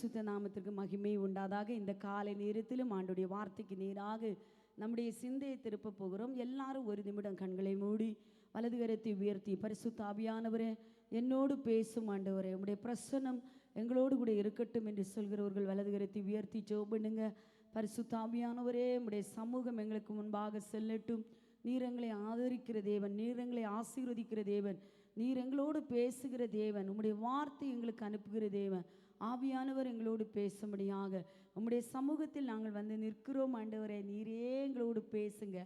சுத்த நாமத்திற்கு மகிமை உண்டாதாக. இந்த காலை நேரத்திலும் ஆண்டுடைய வார்த்தைக்கு நேராக நம்முடைய சிந்தையை திருப்ப போகிறோம். எல்லாரும் ஒரு நிமிடம் கண்களை மூடி வலது கரத்தை உயர்த்தி, பரிசுத்த ஆவியானவரே என்னோடு பேசும் ஆண்டவரே, உம்முடைய பிரசன்னம் எங்களோடு கூட இருக்கட்டும் என்று சொல்கிறவர்கள் வலது கரத்தை உயர்த்தி ஜெபம் பண்ணுங்க. பரிசுத்த ஆவியானவரே, உம்முடைய சமூகம் எங்களுக்கு முன்பாக செல்லட்டும். நீர் எங்களை ஆதரிக்கிற தேவன், நீர் எங்களை ஆசீர்வதிக்கிற தேவன், நீர் எங்களோடு பேசுகிற தேவன், உம்முடைய வார்த்தை எங்களுக்கு அனுப்புகிற தேவன். ஆவியானவர் எங்களோடு பேசும்படியாக உம்முடைய சமூகத்தில் நாங்கள் வந்து நிற்கிறோம் ஆண்டவரே. நீரே எங்களோடு பேசுங்க,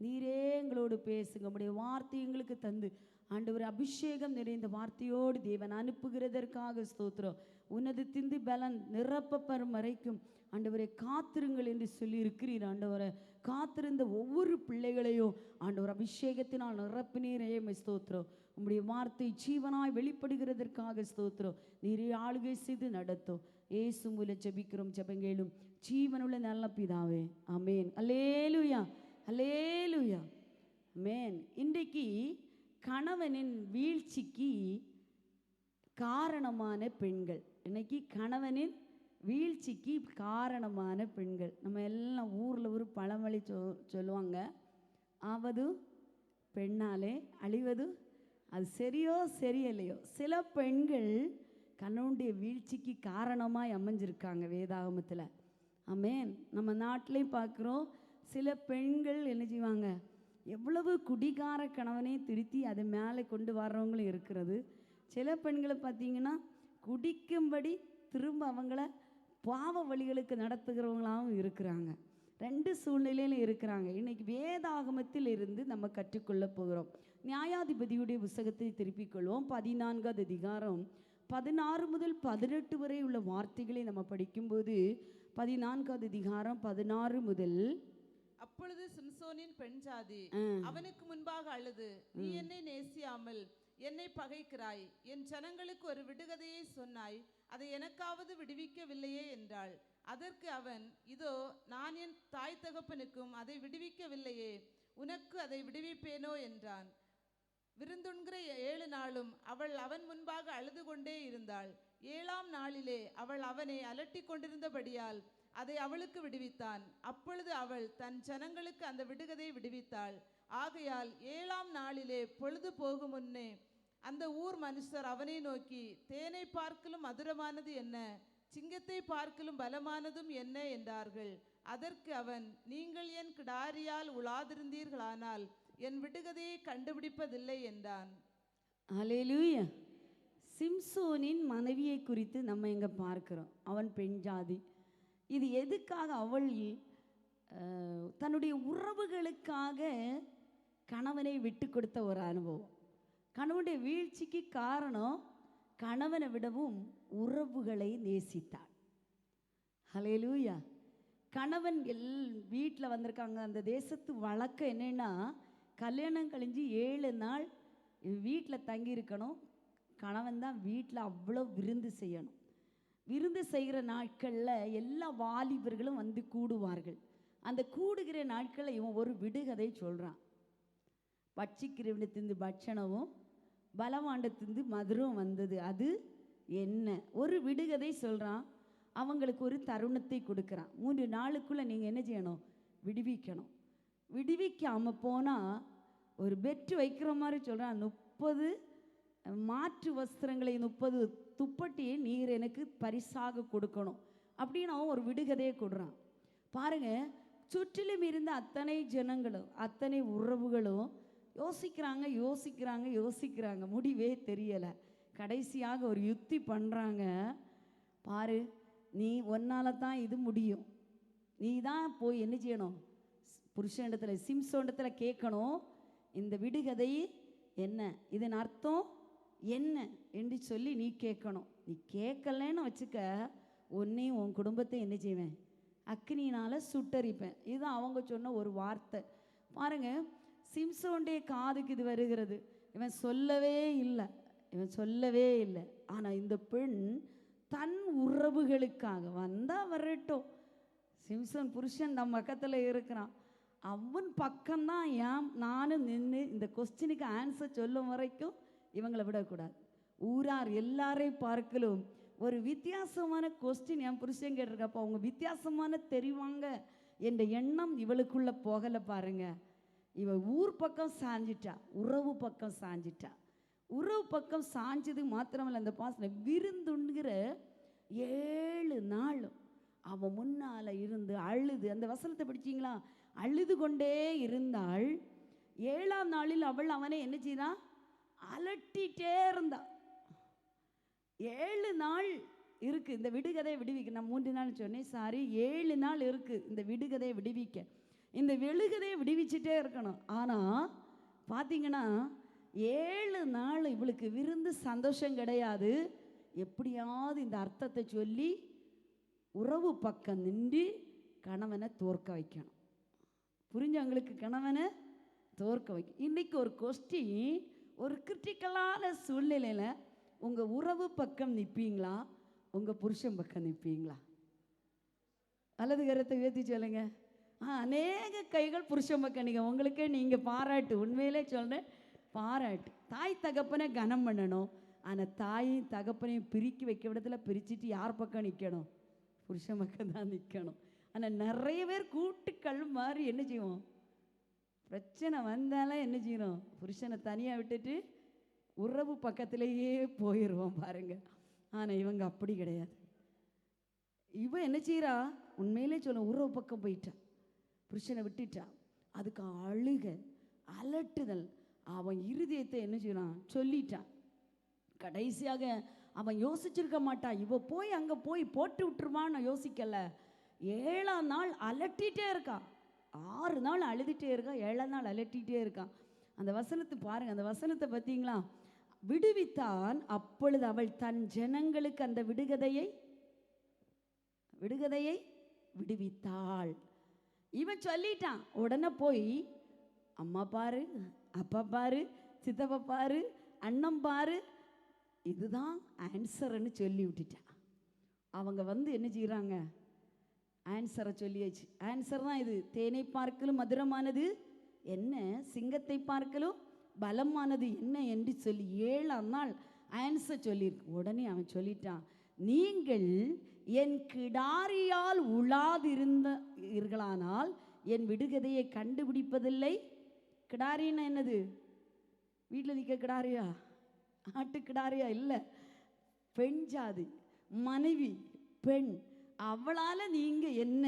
நீரே எங்களோடு பேசுங்க. உம்முடைய வார்த்தை எங்களுக்கு தந்து ஆண்டவர் அபிஷேகம் நிறைந்த வார்த்தையோடு தேவன் அனுப்புகிறதற்காக ஸ்தோத்திரம். உனது திந்து பலன் நிரப்பப்பெறும் வரைக்கும் ஆண்டவரை காத்திருங்கள் என்று சொல்லி இருக்கிறீர் ஆண்டவரை. காத்திருந்த ஒவ்வொரு பிள்ளைகளையும் ஆண்டவர் அபிஷேகத்தினால் நிரப்பினீரே ஸ்தோத்திரம். உம்முடைய வார்த்தை ஜீவனாய் வெளிப்படுகிறதற்காக ஸ்தோத்திரம். நீரே ஆளுகை செய்து நடத்தும். ஏசு மூலம் ஜெபிக்கிறோம், ஜெபங்களும் ஜீவனுள்ள நல்ல பிதாவே, ஆமேன். அல்லேலூயா, அல்லேலூயா, ஆமேன். இன்றைக்கு கணவனின் வீழ்ச்சிக்கு காரணமான பெண்கள். இன்னைக்கு கணவனின் வீழ்ச்சிக்கு காரணமான பெண்கள். நம்ம எல்லாம் ஊரில் ஒரு பழமொழி சொல்லுவாங்க, ஆவது பெண்ணாலே அழிவது. அது சரியோ சரியலையோ, சில பெண்கள் கணவனுடைய வீழ்ச்சிக்கு காரணமாக அமைஞ்சிருக்காங்க வேதாகமத்தில். ஆமேன். நம்ம நாட்டிலையும் பார்க்குறோம், சில பெண்கள் என்ன செய்வாங்க, எவ்வளவு குடிகார கணவனே திருத்தி அதை மேலே கொண்டு வர்றவங்களும் இருக்கிறது. சில பெண்களை பார்த்திங்கன்னா குடிக்கும்படி திரும்ப அவங்கள பாவ வழிகளுக்கு நடத்துகிறவங்களாகவும் இருக்கிறாங்க. ரெண்டு சூழ்நிலையிலும் இருக்கிறாங்க. இன்றைக்கி வேதாகமத்தில் இருந்து நம்ம கற்றுக்கொள்ள போகிறோம். நியாயாதிபதியுடைய புத்தகத்தை திருப்பிக் கொள்வோம். 14வது அதிகாரம் 16 முதல் 18 வரை உள்ள வார்த்தைகளை நம்ம படிக்கும்போது, 14வது அதிகாரம் 16 முதல். அப்பொழுது சிம்சோனின் பெண் ஜாதி அவனுக்கு முன்பாக அழுது, நீ என்னை நேசியாமல் என்னை பகைக்கிறாய், என் ஜனங்களுக்கு ஒரு விடுகதையை சொன்னாய், அதை எனக்காவது விடுவிக்கவில்லையே என்றாள். அதற்கு அவன், இதோ நான் என் தாய் தகப்பனுக்கும் அதை விடுவிக்கவில்லையே, உனக்கு அதை விடுவிப்பேனோ என்றான். விருந்துண்கிற 7 நாளும் அவள் அவன் முன்பாக அழுது கொண்டே இருந்தாள். 7ஆம் நாளிலே அவள் அவனை அலட்டி கொண்டிருந்தபடியால் அதை அவளுக்கு விடுவித்தான். அப்பொழுது அவள் தன் ஜனங்களுக்கு அந்த விடுகதை விடுவித்தாள். ஆகையால் 7ஆம் நாளிலே பொழுது போகும் முன்னே அந்த ஊர் மனுஷர் அவனை நோக்கி, தேனை பார்க்கலும் மதுரமானது என்ன, சிங்கத்தை பார்க்கலும் பலமானதும் என்ன என்றார்கள். அதற்கு அவன், நீங்கள் என் கிடாரியால் உலாதிருந்தீர்களானால் என் விடுகதையை கண்டுபிடிப்பதில்லை என்றான். அல்லேலூயா. சிம்சோனின் மனைவியை குறித்து நம்ம இங்கே பார்க்கிறோம். அவன் பெண் ஜாதி. இது எதுக்காக? அவள் தன்னுடைய உறவுகளுக்காக கணவனை விட்டு கொடுத்த ஒரு அனுபவம். கணவனுடைய வீழ்ச்சிக்கு காரணம் கணவனை விடவும் உறவுகளை நேசித்தாள். ஹல்லேலூயா. கணவன் வீட்டில் வந்திருக்காங்க. அந்த தேசத்து வழக்கம் என்னென்னா, கல்யாணம் கழிஞ்சு 7 நாள் வீட்டில் தங்கியிருக்கணும். கணவன் தான் வீட்டில் அவ்வளோ விருந்து செய்யணும். விருந்து செய்கிற நாட்களில் எல்லா வாலிபர்களும் வந்து கூடுவார்கள். அந்த கூடுகிற நாட்களில் இவன் ஒரு விடுகதை சொல்கிறான். பட்சிக்கிறவனத்திருந்து பட்சணமும் பலவாண்டத்திருந்து மதுரம் வந்தது, அது என்ன? ஒரு விடுகதை சொல்கிறான். அவங்களுக்கு ஒரு தருணத்தை கொடுக்குறான். 3 நாளுக்குள்ளே நீங்கள் என்ன செய்யணும்? விடுவிக்கணும். விடுவிக்காமல் போனால் ஒரு பெட்டு வைக்கிற மாதிரி சொல்கிறான். 30 மாற்று வஸ்திரங்களை, 30 துப்பட்டியை நீர் எனக்கு பரிசாக கொடுக்கணும் அப்படின்னு அவன் ஒரு விடுகதையை கொடுறான். பாருங்கள், சுற்றிலும் இருந்த அத்தனை ஜனங்களும் அத்தனை உறவுகளும் யோசிக்கிறாங்க, முடிவே தெரியலை. கடைசியாக ஒரு யுக்தி பண்ணுறாங்க. பாரு, நீ ஒன்னால தான் இது முடியும். நீ தான் போய் என்ன செய்யணும்? புருஷனிடத்துல, சிம்சோனிடத்துல கேட்கணும், இந்த விடுகதை என்ன, இதன் அர்த்தம் என்ன என்று சொல்லி நீ கேட்கணும். நீ கேட்கலன்னு வச்சுக்க, உன்னையும் உன் குடும்பத்தை என்ன செய்வேன்? அக்னியினால் சுட்டரிப்பேன். இதுதான் அவங்க சொன்ன ஒரு வார்த்தை. பாருங்கள், சிம்சோனுடைய காதுக்கு இது வருகிறது. இவன் சொல்லவே இல்லை. ஆனால் இந்த பெண் தன் உறவுகளுக்காக வந்தால் வரட்டும், சிம்சோன் புருஷன் நம்ம பக்கத்தில் இருக்கிறான், அவன் பக்கம்தான் ஏன் நானும் நின்று இந்த கொஸ்டினுக்கு ஆன்சர் சொல்லும் வரைக்கும் இவங்களை விடக்கூடாது. ஊரார் எல்லாரையும் பார்க்கலும் ஒரு வித்தியாசமான கொஸ்டின் என் புருஷன் கேட்டிருக்கப்போ அவங்க வித்தியாசமான தெரிவாங்க என்ற எண்ணம் இவளுக்குள்ள போகலை பாருங்க. இவ ஊர் பக்கம் சாஞ்சிட்டா, உறவு பக்கம் சாஞ்சிட்டா. உறவு பக்கம் சாஞ்சது மாத்திரமல்ல, அந்த பாசன விருந்துங்கிற 7 நாள் அவன் முன்னால் இருந்து அழுது, அந்த வசனத்தை படிச்சிங்களா, அழுது கொண்டே இருந்தாள். 7ஆம் நாளில் அவள் அவனை என்ன செய்தா, அலட்டிட்டே இருந்தா. 7 நாள் இருக்கு இந்த விடுகதையை விடுவிக்க. நான் 3 நாள் சொன்னேன், சாரி, 7 நாள் இருக்கு இந்த விடுகதையை விடுவிக்க. இந்த விடுகதையை விடுவிச்சுட்டே இருக்கணும். ஆனால் பார்த்தீங்கன்னா 7 நாள் இவளுக்கு விருந்து சந்தோஷம் கிடையாது. எப்படியாவது இந்த அர்த்தத்தை சொல்லி உறவு பக்கம் நின்று கணவனை தோற்க வைக்கணும். புரிஞ்சவங்களுக்கு கணவனை தோற்க வைக்கணும். இன்னைக்கு ஒரு கொஸ்டின், ஒரு கிரிட்டிக்கலான சூழ்நிலையில் உங்கள் உறவு பக்கம் நிற்பீங்களா, உங்கள் புருஷன் பக்கம் நிற்பீங்களா? அல்லது கருத்தை உயர்த்தி சொல்லுங்க. அநேக கைகள் புருஷன் பக்கம். நீங்கள் பாராட்டு, உண்மையிலே சொல்கிறேன், பாராட்டு. தாய் தகப்பனை கனம் பண்ணணும். ஆனால் தாயும் தகப்பனையும் பிரிக்கி வைக்க விடத்துல பிரிச்சுட்டு யார் பக்கம் நிற்கணும்? புருஷன் பக்கம் தான் நிற்கணும். ஆனால் நிறைய பேர் கூட்டுக்கள் மாதிரி என்ன செய்வோம், பிரச்சனை வந்தாலும் என்ன செய்யணும், புருஷனை தனியாக விட்டுட்டு உறவு பக்கத்திலேயே போயிடுவோம் பாருங்க. ஆனால் இவங்க அப்படி கிடையாது. இவன் என்ன செய்கிறா, உண்மையிலே சொல்ல உறவு பக்கம் போயிட்டா, புருஷனை விட்டுட்டா. அதுக்கு அழுக, அலட்டுதல், அவன் இருதயத்தை என்ன செய்யறான் சொல்லிட்டான். கடைசியாக அவன் யோசிச்சிருக்க மாட்டான், இவ போய் அங்கே போய் போட்டு விட்டுருவான்னு யோசிக்கல. 7ஆம் நாள் அலட்டிகிட்டே இருக்கான், 6 நாள் அழுதுகிட்டே இருக்கான், 7ஆம் நாள் அலட்டிகிட்டே இருக்கான். அந்த வசனத்தை பாருங்க, அந்த வசனத்தை பார்த்தீங்களா, விடுவித்தான். அப்பொழுது அவள் தன் ஜனங்களுக்கு அந்த விடுகதையை விடுவித்தாள். இவன் சொல்லிட்டான். உடனே போய் அம்மா பாரு, அப்பா பாரு, சித்தப்பா பாரு, அண்ணன் பாரு, இதுதான் ஆன்சர்ன்னு சொல்லி விட்டுட்டான். அவங்க என்ன செய்கிறாங்க, ஆன்சரை சொல்லியாச்சு. ஆன்சர் தான் இது. தேனை பார்க்கலும் மதுரமானது என்ன, சிங்கத்தை பார்க்கலும் பலமானது என்ன என்று சொல்லி 7ஆம் நாள் ஆன்சர் சொல்லியிருக்கு. உடனே அவன் சொல்லிட்டான், நீங்கள் என் கிடாரியால் உழாதிருந்தீர்களானால் என் விடுகதையை கண்டுபிடிப்பதில்லை. கிடாரின்னா என்னது, வீட்டில் நிற்க கிடாரியா, ஆட்டு கிடாரியா இல்லை, பெண் ஜாதி, மனைவி, பெண். அவளால் நீங்கள் என்ன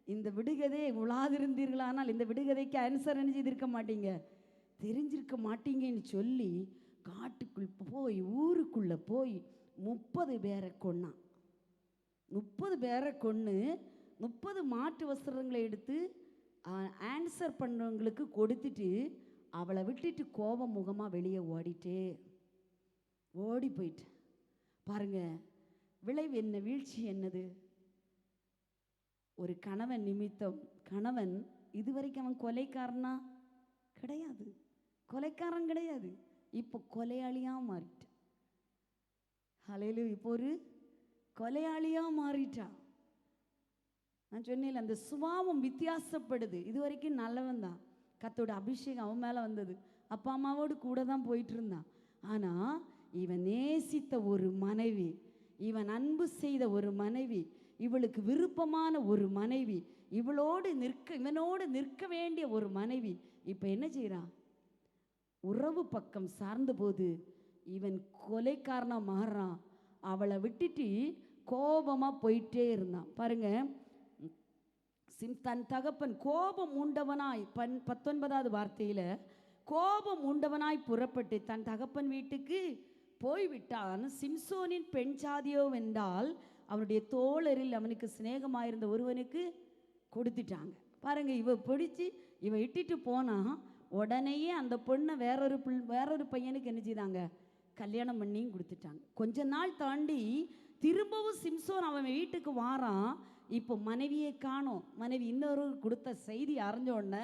இந்த விடுகதையை உழாதிருந்தீர்களானால் இந்த விடுகதைக்கு ஆன்சர் என்ன செய்திருக்க மாட்டீங்க, தெரிஞ்சிருக்க மாட்டீங்கன்னு சொல்லி காட்டுக்குள் போய் ஊருக்குள்ளே போய் 30 பேரை கொன்னான். 30 பேரை கொன்று 30 மாட்டு வஸ்திரங்களை எடுத்து ஆன்சர் பண்ணுறவங்களுக்கு கொடுத்துட்டு அவளை விட்டுட்டு கோபம் முகமாக வெளியே ஓடி போயிட்டு பாருங்க. விளைவு என்ன, வீழ்ச்சி என்னது? ஒரு கணவன் நிமித்தம், கணவன் இதுவரைக்கும் அவன் கொலைக்காரனா கிடையாது, கொலைக்காரன் கிடையாது, இப்போ கொலையாளியாக மாறிட்டான். ஹல்லேலூயா, இப்போ ஒரு கொலையாளியாக மாறிட்டான். நான் சொன்னேன், அந்த சுபாவம் வித்தியாசப்படுது. இது வரைக்கும் நல்லவன் தான், கர்த்தரோட அபிஷேகம் அவன் மேலே வந்தது, அப்பா அம்மாவோடு கூட தான் போயிட்டு இருந்தான். ஆனால் இவன் நேசித்த ஒரு மனைவி, இவன் அன்பு செய்த ஒரு மனைவி, இவளுக்கு விருப்பமான ஒரு மனைவி, இவனோடு நிற்க வேண்டிய ஒரு மனைவி இப்போ என்ன செய்கிறான், உறவு பக்கம் சார்ந்த போது இவன் கொலைக்காரனாக மாறுறான். அவளை விட்டுட்டு கோபமாக போயிட்டே இருந்தான் பாருங்க. தன் தகப்பன் கோபம் உண்டவனாய் 19வது வார்த்தையில் கோபம் உண்டவனாய் புறப்பட்டு தன் தகப்பன் வீட்டுக்கு போய்விட்டான். சிம்சோனின் பெண் சாதியோ வென்றால் அவனுடைய தோழரில் அவனுக்கு சிநேகமாயிருந்த ஒருவனுக்கு கொடுத்துட்டாங்க பாருங்க. இவ இட்டுட்டு போனா உடனேயே அந்த பொண்ணை வேறொரு பையனுக்கு என்ன செய்தாங்க, கல்யாணம் பண்ணியும் கொடுத்துட்டாங்க. கொஞ்ச நாள் தாண்டி திரும்பவும் சிம்சோன் அவன் வீட்டுக்கு வாரான். இப்போ மனைவியை காணோம். மனைவி இன்னொரு கொடுத்த செய்தி அறிஞ்ச உடனே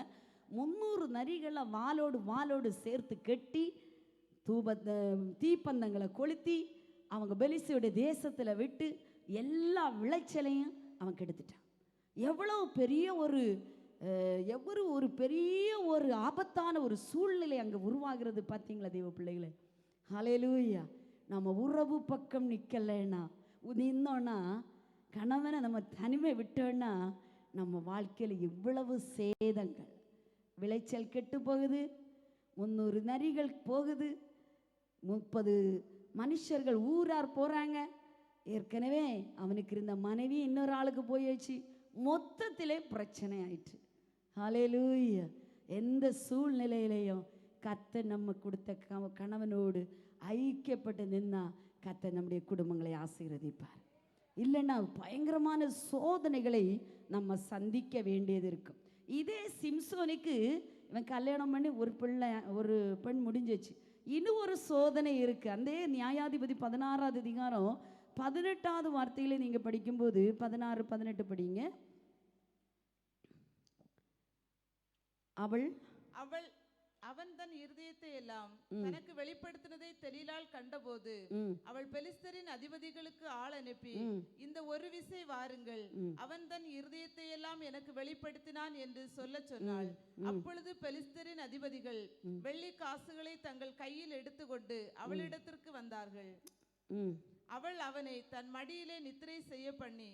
300 நரிகளை வாளோடு சேர்த்து கட்டி தீப்பந்தங்களை கொளுத்தி அவங்க பெலிஸ்தருடைய தேசத்தில் விட்டு எல்லா விளைச்சலையும் அவன் கெடுத்துட்டான். எவ்வளோ பெரிய ஒரு ஆபத்தான ஒரு சூழ்நிலை அங்கே உருவாகிறது பார்த்தீங்களா தேவ பிள்ளைகளே. ஹல்லேலூயா. நம்ம உறவு பக்கம் நிற்கலைன்னா நின்னோன்னா, கணவனை நம்ம தனிமை விட்டோன்னா நம்ம வாழ்க்கையில் இவ்வளவு சேதங்கள், விளைச்சல் கெட்டு போகுது, 300 நரிகள் போகுது, 30 மனுஷர்கள் ஊரார் போகிறாங்க. ஏற்கனவே அவனுக்கு இருந்த மனைவி இன்னொரு ஆளுக்கு போயாச்சு. மொத்தத்திலே பிரச்சனை ஆயிற்று. ஹல்லேலூயா. எந்த சூழ்நிலையிலையும் கர்த்தர் நம்ம கொடுத்த கணவனோடு ஐக்கியப்பட்டு நின்னா கர்த்தர் நம்முடைய குடும்பங்களை ஆசீர்வதிப்பார். இல்லைன்னா பயங்கரமான சோதனைகளை நம்ம சந்திக்க வேண்டியது இருக்கும். இதே சிம்சோனுக்கு இவன் கல்யாணம் பண்ணி ஒரு பெண் முடிஞ்சிச்சு. இன்னும் ஒரு சோதனை இருக்குது. அந்த நியாயாதிபதி 16வது அதிகாரம் 18வது வார்த்தையில நீங்கள் படிக்கும்போது 16, 18 படிங்க. அவன் தன் இருதயத்தை எல்லாம் தனக்கு வெளிப்படுத்தினதை தெலீலாள் கண்டபோது அவள் பெலிஸ்தரின் அதிபதிகளுக்கு ஆள் அனுப்பி, இந்த ஒரு விசை வாருங்கள், அவன் தன் இருதயத்தை எல்லாம் எனக்கு வெளிப்படுத்தினான் என்று சொல்ல சொன்னாள். அப்பொழுது பெலிஸ்தரின் அதிபதிகள் வெள்ளி காசுகளை தங்கள் கையில் எடுத்துக்கொண்டு அவளிடத்திற்கு வந்தார்கள். அவள் அவனை தன் மடியிலே நித்திரை செய்ய பண்ணி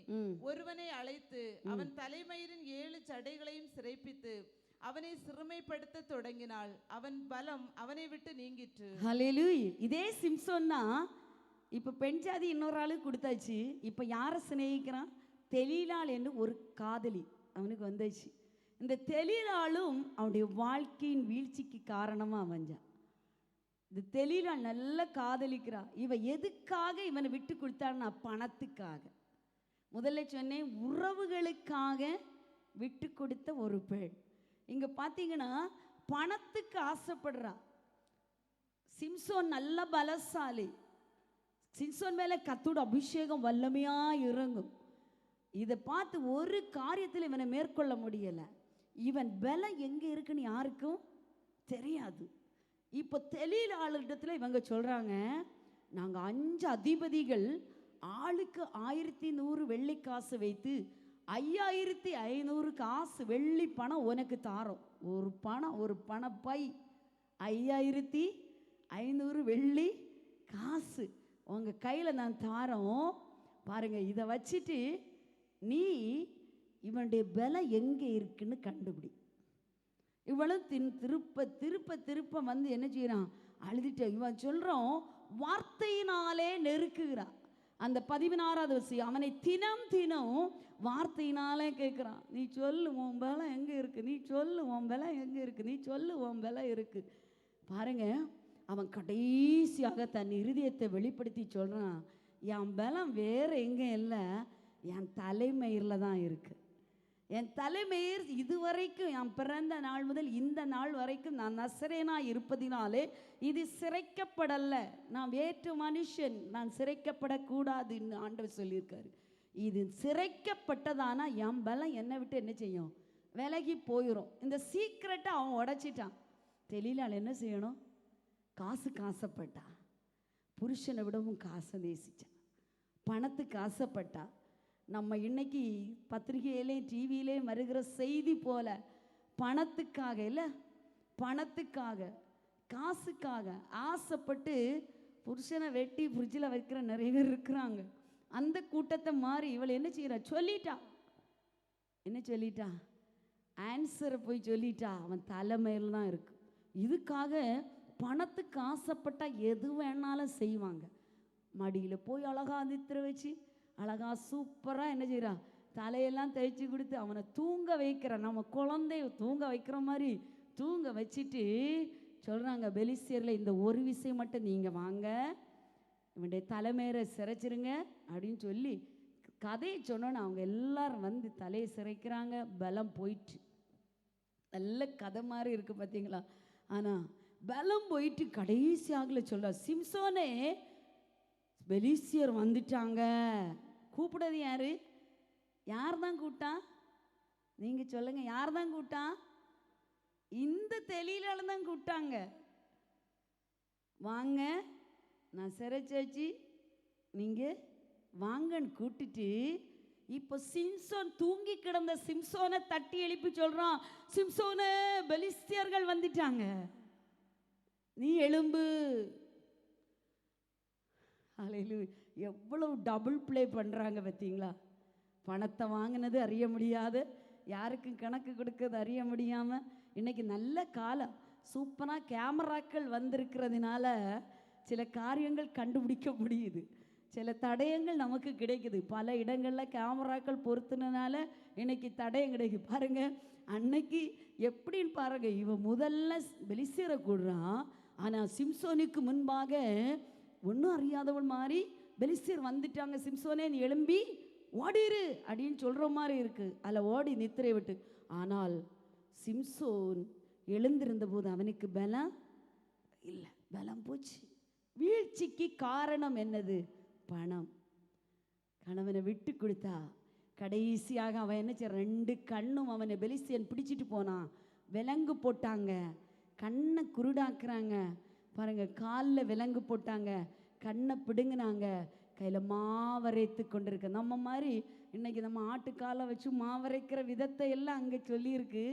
ஒருவனை அழைத்து அவன் தலைமயிரின் 7 சடைகளையும் சிறைப்பித்து அவனை சிறுமைப்படுத்த தொடங்கினாள். அவன் பலம் அவனை விட்டு நீங்கிற்று. ஹல்லேலூயா. இதே சிம்சோன்னா இப்போ பெண் ஜாதி இன்னொரு ஆளுக்கு கொடுத்தாச்சு. இப்போ யாரை சிநேகிக்கிறான்? தெலீலாள் என்று ஒரு காதலி அவனுக்கு வந்துச்சு. இந்த தெலீலாளும் அவனுடைய வாழ்க்கையின் வீழ்ச்சிக்கு காரணமாக அமைஞ்சான். இந்த தெலீலாள் நல்லா காதலிக்கிறா. இவன் எதுக்காக இவனை விட்டு கொடுத்தான்னா பணத்துக்காக. முதல்ல சொன்னேன், உறவுகளுக்காக விட்டு கொடுத்த ஒரு பெண். இங்கே பார்த்தீங்கன்னா பணத்துக்கு ஆசைப்படுறா. சிம்சோன் நல்ல பலசாலி. சிம்சோன் மேலே கர்த்தருடைய அபிஷேகம் வல்லமையாக இறங்கும். இதை பார்த்து ஒரு காரியத்தில் இவனை மேற்கொள்ள முடியலை. இவன் பலம் எங்கே இருக்குன்னு யாருக்கும் தெரியாது. இப்போ தெலீலாளிடத்தில் இவங்க சொல்கிறாங்க, நாங்கள் 5 அதிபதிகள் ஆளுக்கு 1100 வெள்ளிக்காசு வைத்து 5500 காசு வெள்ளி பணம் உனக்கு தாரோம். ஒரு பணப்பை 5500 வெள்ளி காசு உங்கள் கையில் நான் தாரோம். பாருங்க, இதை வச்சுட்டு நீ இவனுடைய பலம் எங்கே இருக்குன்னு கண்டுபிடி. இவளும் திருப்ப வந்து என்ன செய்யறான்? அழுதுட்டு இவன் சொல்கிறோம், வார்த்தையினாலே நெருக்குகிறான். அந்த 16வது வசனம், அவனை தினம் வார்த்தையினாலே கேட்குறான். நீ சொல்லு உன் பலம் எங்கே இருக்கு, நீ சொல்லு உன் பலம் எங்கே இருக்கு, நீ சொல்லு உன் பலம் இருக்கு. பாருங்க, அவன் கடைசியாக தன் இருதயத்தை வெளிப்படுத்தி சொல்கிறான், என் பலம் வேற எங்கே இல்லை, என் தலைமயிரில் தான் இருக்கு. என் தலைமயிர் இதுவரைக்கும் என் பிறந்த நாள் முதல் இந்த நாள் வரைக்கும் நான் நசரேனா இருப்பதினாலே இது சிறைக்கப்படலை. நான் வேற்று மனுஷன், நான் சிறைக்கப்படக்கூடாதுன்னு ஆண்டவர் சொல்லியிருக்காரு. இது சிறைக்கப்பட்டதானா என் பலம் என்னை விட்டு என்ன செய்யும்? விலகி போயிடும். இந்த சீக்கிரட்டை அவன் உடைச்சிட்டான். தெலீலாள் என்ன செய்யணும்? காசுக்கு ஆசைப்பட்டா. புருஷனை விடவும் காசை நேசிச்சான். பணத்துக்கு ஆசைப்பட்டா. நம்ம இன்னைக்கு பத்திரிகையிலே டிவியிலே வருகிற செய்தி போல பணத்துக்காக இல்லை, பணத்துக்காக காசுக்காக ஆசைப்பட்டு புருஷனை வெட்டி ஃப்ரிட்ஜில் வைக்கிற நிறைய பேர் இருக்கிறாங்க. அந்த கூட்டத்தை மாறி இவள் என்ன செய்கிறா? என்ன சொல்லிட்டா? ஆன்சரை போய் சொல்லிட்டா. அவன் தலைமையில் தான் இருக்கு. இதுக்காக பணத்துக்கு ஆசைப்பட்டால் எது வேணாலும் செய்வாங்க. மடியில் போய் அழகா நித்திர வச்சு அழகா சூப்பராக என்ன செய்கிறா? தலையெல்லாம் தேய்ச்சி கொடுத்து அவனை தூங்க வைக்கிறான். நம்ம குழந்தைய தூங்க வைக்கிற மாதிரி தூங்க வச்சுட்டு சொல்கிறாங்க, பெலிஸ்தியரில் இந்த ஒரு விஷயம் மட்டும் நீங்கள் வாங்க, இவனுடைய தலைமையை சிறைச்சிருங்க அப்படின்னு சொல்லி கதையை சொன்னோன்னு அவங்க எல்லாரும் வந்து தலையை சிறைக்கிறாங்க. பலம் போயிட்டு, நல்ல கதை மாதிரி இருக்குது பார்த்தீங்களா? ஆனால் பலம் போயிட்டு கடைசியாக சொல்ல, சிம்சோனே பெலிஸ்தியர் வந்துட்டாங்க. கூப்பிடுறது யாரு? யார் தான் கூட்டா? நீங்கள் சொல்லுங்க, யார் தான் கூட்டா? இந்த தெலீலால தான் கூப்பிட்டாங்க. வாங்க, நான் சிறைச்சாச்சு, நீங்கள் வாங்கன்னு கூட்டிட்டு இப்போ சிம்சோன் தூங்கி கிடந்த சிம்சோனை தட்டி எழுப்பி சொல்கிறான், சிம்சோனே பெலிஸ்தியர்கள் வந்துட்டாங்க, நீ எழும்பு. ஹல்லேலூயா. எவ்வளவு டபுள் ப்ளே பண்ணுறாங்க பார்த்தீங்களா? பணத்தை வாங்கினது அறிய முடியாது, யாருக்கும் கணக்கு கொடுக்கறது அறிய முடியாமல். இன்னைக்கு நல்ல காலம், சூப்பராக கேமராக்கள் வந்திருக்கிறதுனால சில காரியங்கள் கண்டுபிடிக்க முடியுது, சில தடயங்கள் நமக்கு கிடைக்குது. பல இடங்களில் கேமராக்கள் பொருத்தினால இன்னைக்கு தடயம் கிடைக்குது. பாருங்க, அன்னைக்கு எப்படின்னு பாருங்க, இவன் முதல்ல பெலிஸ்தரை கூடுறான், ஆனால் சிம்சோனுக்கு முன்பாக ஒன்றும் அறியாதவன் மாதிரி பெலிஸ்தர் வந்துட்டாங்க. சிம்சோனே நீ எழும்பி ஓடிரு அப்படின்னு சொல்கிற மாதிரி இருக்குது. அதில் ஓடி நித்திரை விட்டு. ஆனால் சிம்சோன் எழுந்திருந்த போது அவனுக்கு பலம் இல்லை, பலம் போச்சு. வீழ்ச்சிக்கு காரணம் என்னது? பணம். கணவனை விட்டு கொடுத்தா கடைசியாக அவன் என்ன செய்ய, 2 கண்ணும் அவனை பெலிஸ்தியன் பிடிச்சிட்டு போனான். விலங்கு போட்டாங்க, கண்ணை குருடாக்குறாங்க பாருங்க, காலில் விலங்கு போட்டாங்க, கண்ணை பிடுங்கினாங்க, கையில் மாவரைத்து கொண்டிருக்க. நம்ம மாதிரி இன்னைக்கு நம்ம ஆட்டுக்காலை வச்சு மாவரைக்கிற விதத்தை எல்லாம் அங்கே சொல்லியிருக்கு.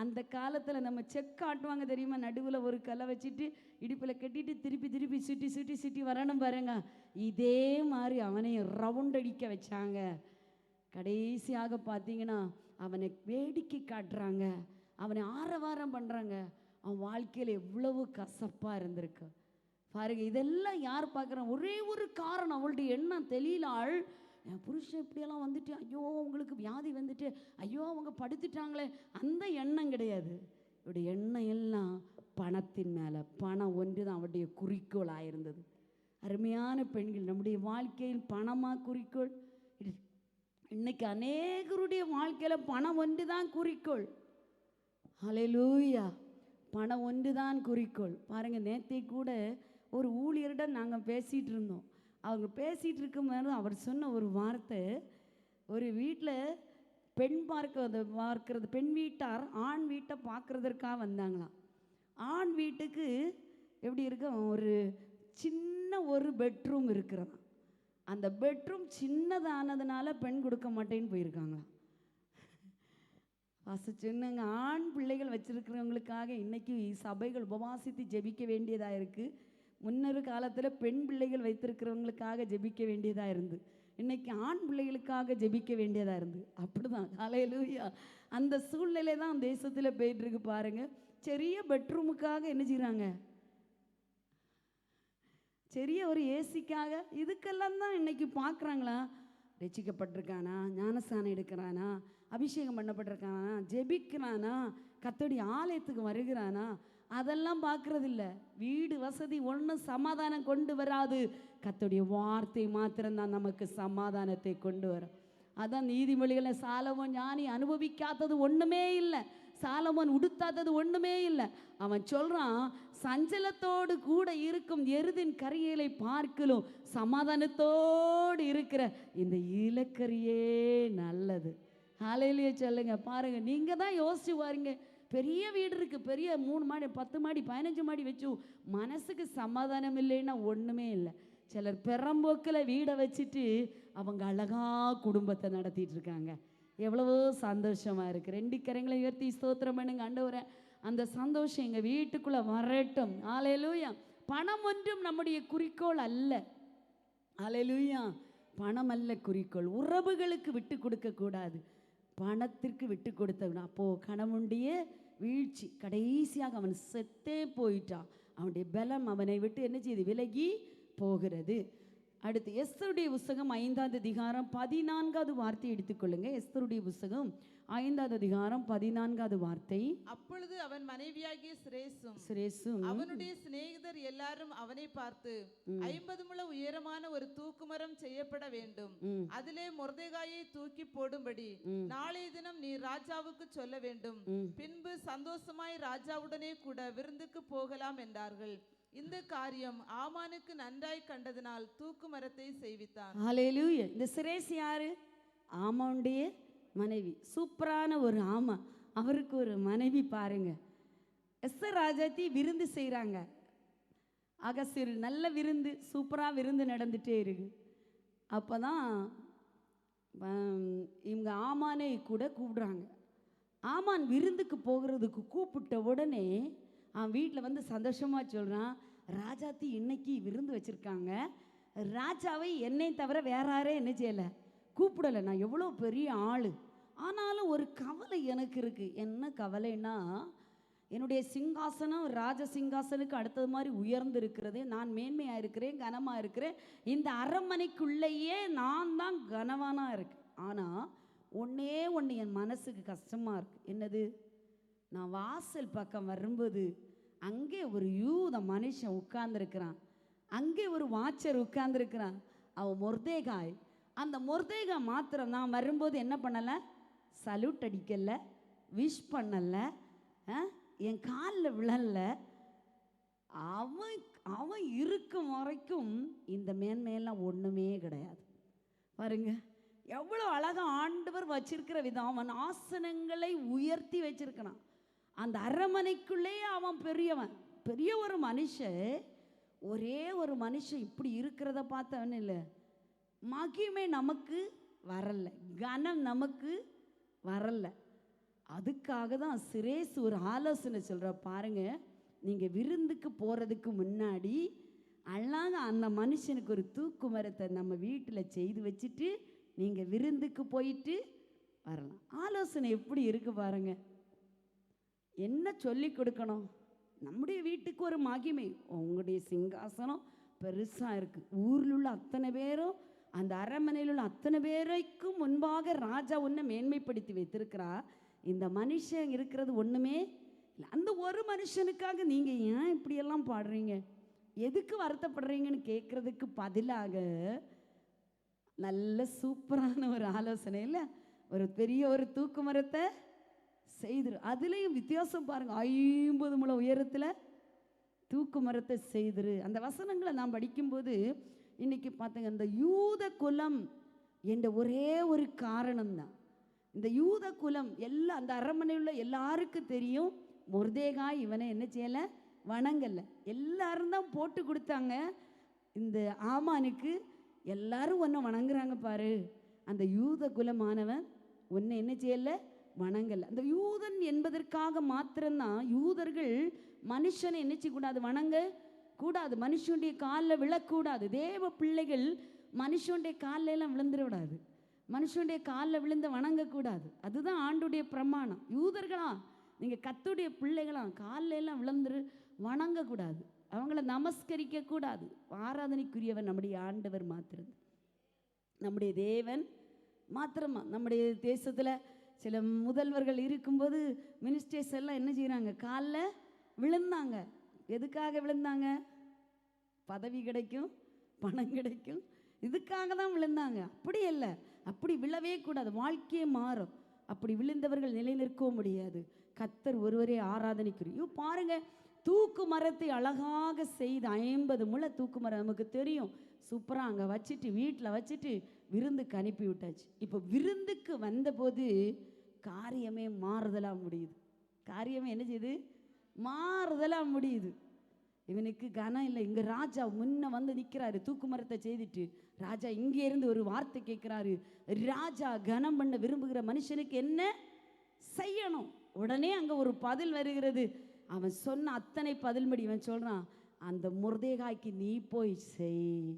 அந்த காலத்தில் நம்ம செக் ஆட்டுவாங்க தெரியுமா, நடுவில் ஒரு கலை வச்சுட்டு இடுப்பில் கட்டிட்டு திருப்பி திருப்பி சுட்டி வரணும் பாருங்க. இதே மாதிரி அவனையும் ரவுண்ட் அடிக்க வச்சாங்க. கடைசியாக பார்த்தீங்கன்னா அவனை வேடிக்கை காட்டுறாங்க, அவனை ஆரவாரம் பண்ணுறாங்க. அவன் வாழ்க்கையில் எவ்வளவு கசப்பாக இருந்திருக்கு பாருங்க. இதெல்லாம் யார் பார்க்குறான்? ஒரே ஒரு காரணம், அவளுடைய எண்ணம் தெளியலாள். என் புருஷன் இப்படியெல்லாம் வந்துட்டு, ஐயோ உங்களுக்கு வியாதி வந்துட்டு, ஐயோ அவங்க படுத்துட்டாங்களே, அந்த எண்ணம் கிடையாது. இவருடைய எண்ணம் எல்லாம் பணத்தின் மேலே. பணம் ஒன்று தான் அவருடைய குறிக்கோளாக இருந்தது. அருமையான பெண்கள், நம்முடைய வாழ்க்கையில் பணமாக குறிக்கோள்? இன்னைக்கு அநேகருடைய வாழ்க்கையில் பணம் ஒன்று தான் குறிக்கோள். ஹல்லேலூயா, பணம் ஒன்று தான் குறிக்கோள். பாருங்கள், நேற்றை கூட ஒரு ஊழியரிடம் நாங்கள் பேசிகிட்டு இருந்தோம். அவங்க பேசிகிட்டு இருக்கும்போது அவர் சொன்ன ஒரு வார்த்தை, ஒரு வீட்டில் பெண் பார்க்கறது பெண் வீட்டார் ஆண் வீட்டை பார்க்குறதற்காக வந்தாங்களாம். ஆண் வீட்டுக்கு எப்படி இருக்கு, ஒரு சின்ன ஒரு பெட்ரூம் இருக்கிறதா. அந்த பெட்ரூம் சின்னதானதுனால பெண் கொடுக்க மாட்டேன்னு போயிருக்காங்களாம். சின்னங்க ஆண் பிள்ளைகள் வச்சிருக்கிறவங்களுக்காக இன்னைக்கு சபைகள் உபவாசித்து ஜெபிக்க வேண்டியதாக இருக்குது. முன்னொரு காலத்தில் பெண் பிள்ளைகள் வைத்திருக்கிறவங்களுக்காக ஜெபிக்க வேண்டியதாக இருந்து, இன்னைக்கு ஆண் பிள்ளைகளுக்காக ஜெபிக்க வேண்டியதாக இருந்து. அப்படிதான், ஹல்லேலூயா. அந்த சூழ்நிலை தான் தேசத்தில் போயிட்டுருக்கு பாருங்க. பெரிய பெட்ரூமுக்காக என்ன செய்கிறாங்க, பெரிய ஒரு ஏசிக்காக, இதுக்கெல்லாம் தான் இன்னைக்கு பார்க்குறாங்களா. ரட்சிக்கப்பட்டிருக்கானா, ஞானஸ்தானம் எடுக்கிறானா, அபிஷேகம் பண்ணப்பட்டிருக்கானா, ஜெபிக்கிறானா, கர்த்தருடைய ஆலயத்துக்கு வருகிறானா, அதெல்லாம் பார்க்கறதில்ல. வீடு வசதி ஒன்றும் சமாதானம் கொண்டு வராது. கர்த்தருடைய வார்த்தை மாத்திரம்தான் நமக்கு சமாதானத்தை கொண்டு வரும். அதான் நீதிமொழிகளை சாலமோன் ஞானி அனுபவிக்காதது ஒன்றுமே இல்லை, சாலமோன் உடுத்தாதது ஒன்றுமே இல்லை. அவன் சொல்கிறான், சஞ்சலத்தோடு கூட இருக்கும் எருதின் கரியலை பார்க்கலும் சமாதானத்தோடு இருக்கிற இந்த இலக்கரியே நல்லது. ஹல்லேலூயா சொல்லுங்க. பாருங்க, நீங்கள் தான் யோசிச்சு பாருங்க. பெரிய வீடு இருக்குது, பெரிய 3 மாடி 10 மாடி 15 மாடி வச்சு மனசுக்கு சமாதானம் இல்லைன்னா ஒன்றுமே இல்லை. சிலர் பெரம்போக்கில் வீடை வச்சுட்டு அவங்க அழகாக குடும்பத்தை நடத்திட்டு இருக்காங்க. எவ்வளவோ சந்தோஷமாக இருக்குது. 2 கரங்களை உயர்த்தி ஸ்தோத்திரம் பண்ணுங்க, ஆண்டவரே அந்த சந்தோஷம் எங்கள் வீட்டுக்குள்ளே வரட்டும். ஹல்லேலூயா. பணம் ஒன்றும் நம்முடைய குறிக்கோள் அல்ல. ஹல்லேலூயா. பணம் அல்ல குறிக்கோள். உறவுகளுக்கு விட்டு கொடுக்கக்கூடாது, பணத்திற்கு விட்டு கொடுத்தவன். அப்போது கணவனுடைய வீழ்ச்சி, கடைசியாக அவன் செத்தே போயிட்டான். அவனுடைய பலம் அவனை விட்டு என்ன செய்து விலகி போகிறது. அடுத்து எஸ்தருடைய புஸ்தகம் 5ஆம் அதிகாரம் 14ஆவது வார்த்தை எடுத்துக்கொள்ளுங்க. எஸ்தருடைய புஸ்தகம் 5ஆவது அதிகாரம் 14ஆவது வார்த்தை. அப்பொழுது அவன் மனைவியாகிய சிரேசும் அவனுடைய சிநேகிதர் எல்லாரும் அவனை பார்த்து, 50 முழ உயரமான ஒரு தூக்குமரம் செய்யப்பட வேண்டும், அதிலே மொர்தெகாயை தூக்கி போடும்படி நாளைய தினம் நீ ராஜாவுக்கு சொல்ல வேண்டும், பின்பு சந்தோஷமாய் ராஜாவுடனே கூட விருந்துக்கு போகலாம் என்றார்கள். இந்த காரியம் ஆமானுக்கு நன்றாய் கண்டதினால் தூக்கு மரத்தை செய்வித்தான். ஹல்லேலூயா. இந்த சிரேஸ் யாரு? ஆமானுடைய மனைவி. சூப்பரான ஒரு ஆமா, அவருக்கு ஒரு மனைவி பாருங்க. எஸ்தர் ராஜாத்தி விருந்து செய்கிறாங்க. அகசிறு நல்ல விருந்து, சூப்பராக விருந்து நடந்துகிட்டே இருக்கு. அப்போ தான் இவங்க ஆமானை கூட கூப்பிடுறாங்க. ஆமான் விருந்துக்கு போகிறதுக்கு கூப்பிட்ட உடனே அவன் வீட்டில் வந்து சந்தோஷமாக சொல்கிறான், ராஜாத்தி இன்னைக்கு விருந்து வச்சுருக்காங்க, ராஜாவை என்னை தவிர வேற யாரே என்ன செய்யலை, கூப்பிடலை. நான் எவ்வளோ பெரிய ஆள், ஆனாலும் ஒரு கவலை எனக்கு இருக்குது. என்ன கவலைன்னா, என்னுடைய சிங்காசனம் ராஜ சிங்காசனுக்கு அடுத்தது மாதிரி உயர்ந்திருக்கிறது. நான் மேன்மையாக இருக்கிறேன், கனமாக இருக்கிறேன். இந்த அரண்மனைக்குள்ளேயே நான் தான் கனவானாக இருக்கேன். ஆனால் ஒன்றே ஒன்று என் மனசுக்கு கஷ்டமாக இருக்குது. என்னது? நான் வாசல் பக்கம் வரும்போது அங்கே ஒரு யூத மனுஷன் உட்கார்ந்துருக்கிறான், அங்கே ஒரு வாட்சர் உட்கார்ந்துருக்கிறான். அவன் மொர்தேகாய். அந்த மொர்தேகாய் மாத்திரம் நான் வரும்போது என்ன பண்ணலை, சல்யூட் அடிக்கலை, விஷ் பண்ணலை, என் காலில் விழல. அவன் அவன் இருக்கும் வரைக்கும் இந்த மேன்மையெல்லாம் ஒன்றுமே கிடையாது. பாருங்க எவ்வளோ அழகாக ஆண்டவர் வச்சிருக்கிற விதம். அவன் ஆசனங்களை உயர்த்தி வச்சிருக்கிறான். அந்த அரண்மனைக்குள்ளே அவன் பெரியவன், பெரிய ஒரு மனுஷன். ஒரே ஒரு மனுஷன் இப்படி இருக்கிறத பார்த்தவன் இல்லை, மகிமை நமக்கு வரல, கனம் நமக்கு வரல. அதுக்காக தான் சிரேசு ஒரு ஆலோசனை சொல்கிற பாருங்க, நீங்கள் விருந்துக்கு போகிறதுக்கு முன்னாடி அழகாக அந்த மனுஷனுக்கு ஒரு தூக்கு மரத்தை நம்ம வீட்டில் செய்து வச்சுட்டு நீங்கள் விருந்துக்கு போயிட்டு வரலாம். ஆலோசனை எப்படி இருக்கு பாருங்க. என்ன சொல்லி கொடுக்கணும்? நம்முடைய வீட்டுக்கு ஒரு மகிமை, உங்களுடைய சிங்காசனம் பெருசாக இருக்குது, ஊரில் உள்ள அத்தனை பேரும், அந்த அரண்மனையில் உள்ள அத்தனை பேருக்கும் முன்பாக ராஜா ஒன்று மேன்மைப்படுத்தி வைத்திருக்கிறா. இந்த மனுஷன் இருக்கிறது ஒன்றுமே இல்லை. அந்த ஒரு மனுஷனுக்காக நீங்கள் ஏன் இப்படியெல்லாம் பாடுறீங்க, எதுக்கு வருத்தப்படுறீங்கன்னு கேட்குறதுக்கு பதிலாக நல்ல சூப்பரான ஒரு ஆலோசனை இல்லை, ஒரு பெரிய ஒரு தூக்கு மரத்தை செய்திரு. அதுலேயும் வித்தியாசம் பாருங்க, 50 முழ உயரத்தில் தூக்கு மரத்தை செய்திரு. அந்த வசனங்களை நாம் படிக்கும்போது இன்னைக்கு பார்த்துங்க, இந்த யூத குலம் என்ற ஒரே ஒரு காரணம்தான். இந்த யூத குலம் எல்லாம் அந்த அரண்மனையுள்ள எல்லாருக்கும் தெரியும், மொர்தேகாய் இவனை என்ன செய்யலை, வணங்கலை. எல்லாரும் தான் போட்டு கொடுத்தாங்க இந்த ஆமானுக்கு. எல்லாரும் ஒன்றை வணங்குறாங்க பாரு, அந்த யூத குலமானவன் ஒன்றை என்ன செய்யலை, வணங்கலை. அந்த யூதன் என்பதற்காக மாத்திரம்தான் யூதர்கள் மனுஷனை என்ன செய்யக்கூடாது, வணங்க கூடாது, மனுஷனுடைய காலில் விழக்கூடாது. தேவ பிள்ளைகள் மனுஷனுடைய காலில் எல்லாம் விழுந்துடக்கூடாது, மனுஷனுடைய காலில் விழுந்து வணங்கக்கூடாது. அதுதான் ஆண்டுடைய பிரமாணம். யூதர்களா நீங்கள் கர்த்தருடைய பிள்ளைகளா காலில் எல்லாம் விழுந்துரு வணங்கக்கூடாது, அவங்கள நமஸ்கரிக்க கூடாது. ஆராதனைக்குரியவர் நம்முடைய ஆண்டவர் மாத்திரம், நம்முடைய தேவன் மாத்திரமா. நம்முடைய தேசத்தில் சில முதல்வர்கள் இருக்கும்போது மினிஸ்டர்ஸ் எல்லாம் என்ன செய்கிறாங்க, காலில் விழுந்தாங்க. எதுக்காக விழுந்தாங்க? பதவி கிடைக்கும், பணம் கிடைக்கும், இதுக்காக தான் விழுந்தாங்க. அப்படி இல்லை, அப்படி விழவே கூடாது, வாழ்க்கையே மாறும். அப்படி விழுந்தவர்கள் நிலை நிற்கவும் முடியாது. கர்த்தர் ஒருவரே ஆராதனைக்குரிய. பாருங்க, தூக்கு மரத்தை அழகாக செய்து 50 முழ தூக்கு மரம் நமக்கு தெரியும், சூப்பராக அங்கே வச்சுட்டு வீட்டில் வச்சுட்டு விருந்துக்கு அனுப்பி விட்டாச்சு. இப்போ விருந்துக்கு வந்தபோது காரியமே மாறுதலாக முடியுது. காரியமே என்ன செய்யுது, மாறுதலாக முடியுது. இவனுக்கு கனம் இல்லை. இங்கே ராஜா முன்ன வந்து நிற்கிறாரு தூக்கு மரத்தை செய்துட்டு. ராஜா இங்கே இருந்து ஒரு வார்த்தை கேட்குறாரு, ராஜா கனம் பண்ண விரும்புகிற மனுஷனுக்கு என்ன செய்யணும்? உடனே அங்கே ஒரு பதில் வருகிறது. அவன் சொன்ன அத்தனை பதில்படி இவன் சொல்கிறான், அந்த மொர்தேகாய்க்கு நீ போய் செய்.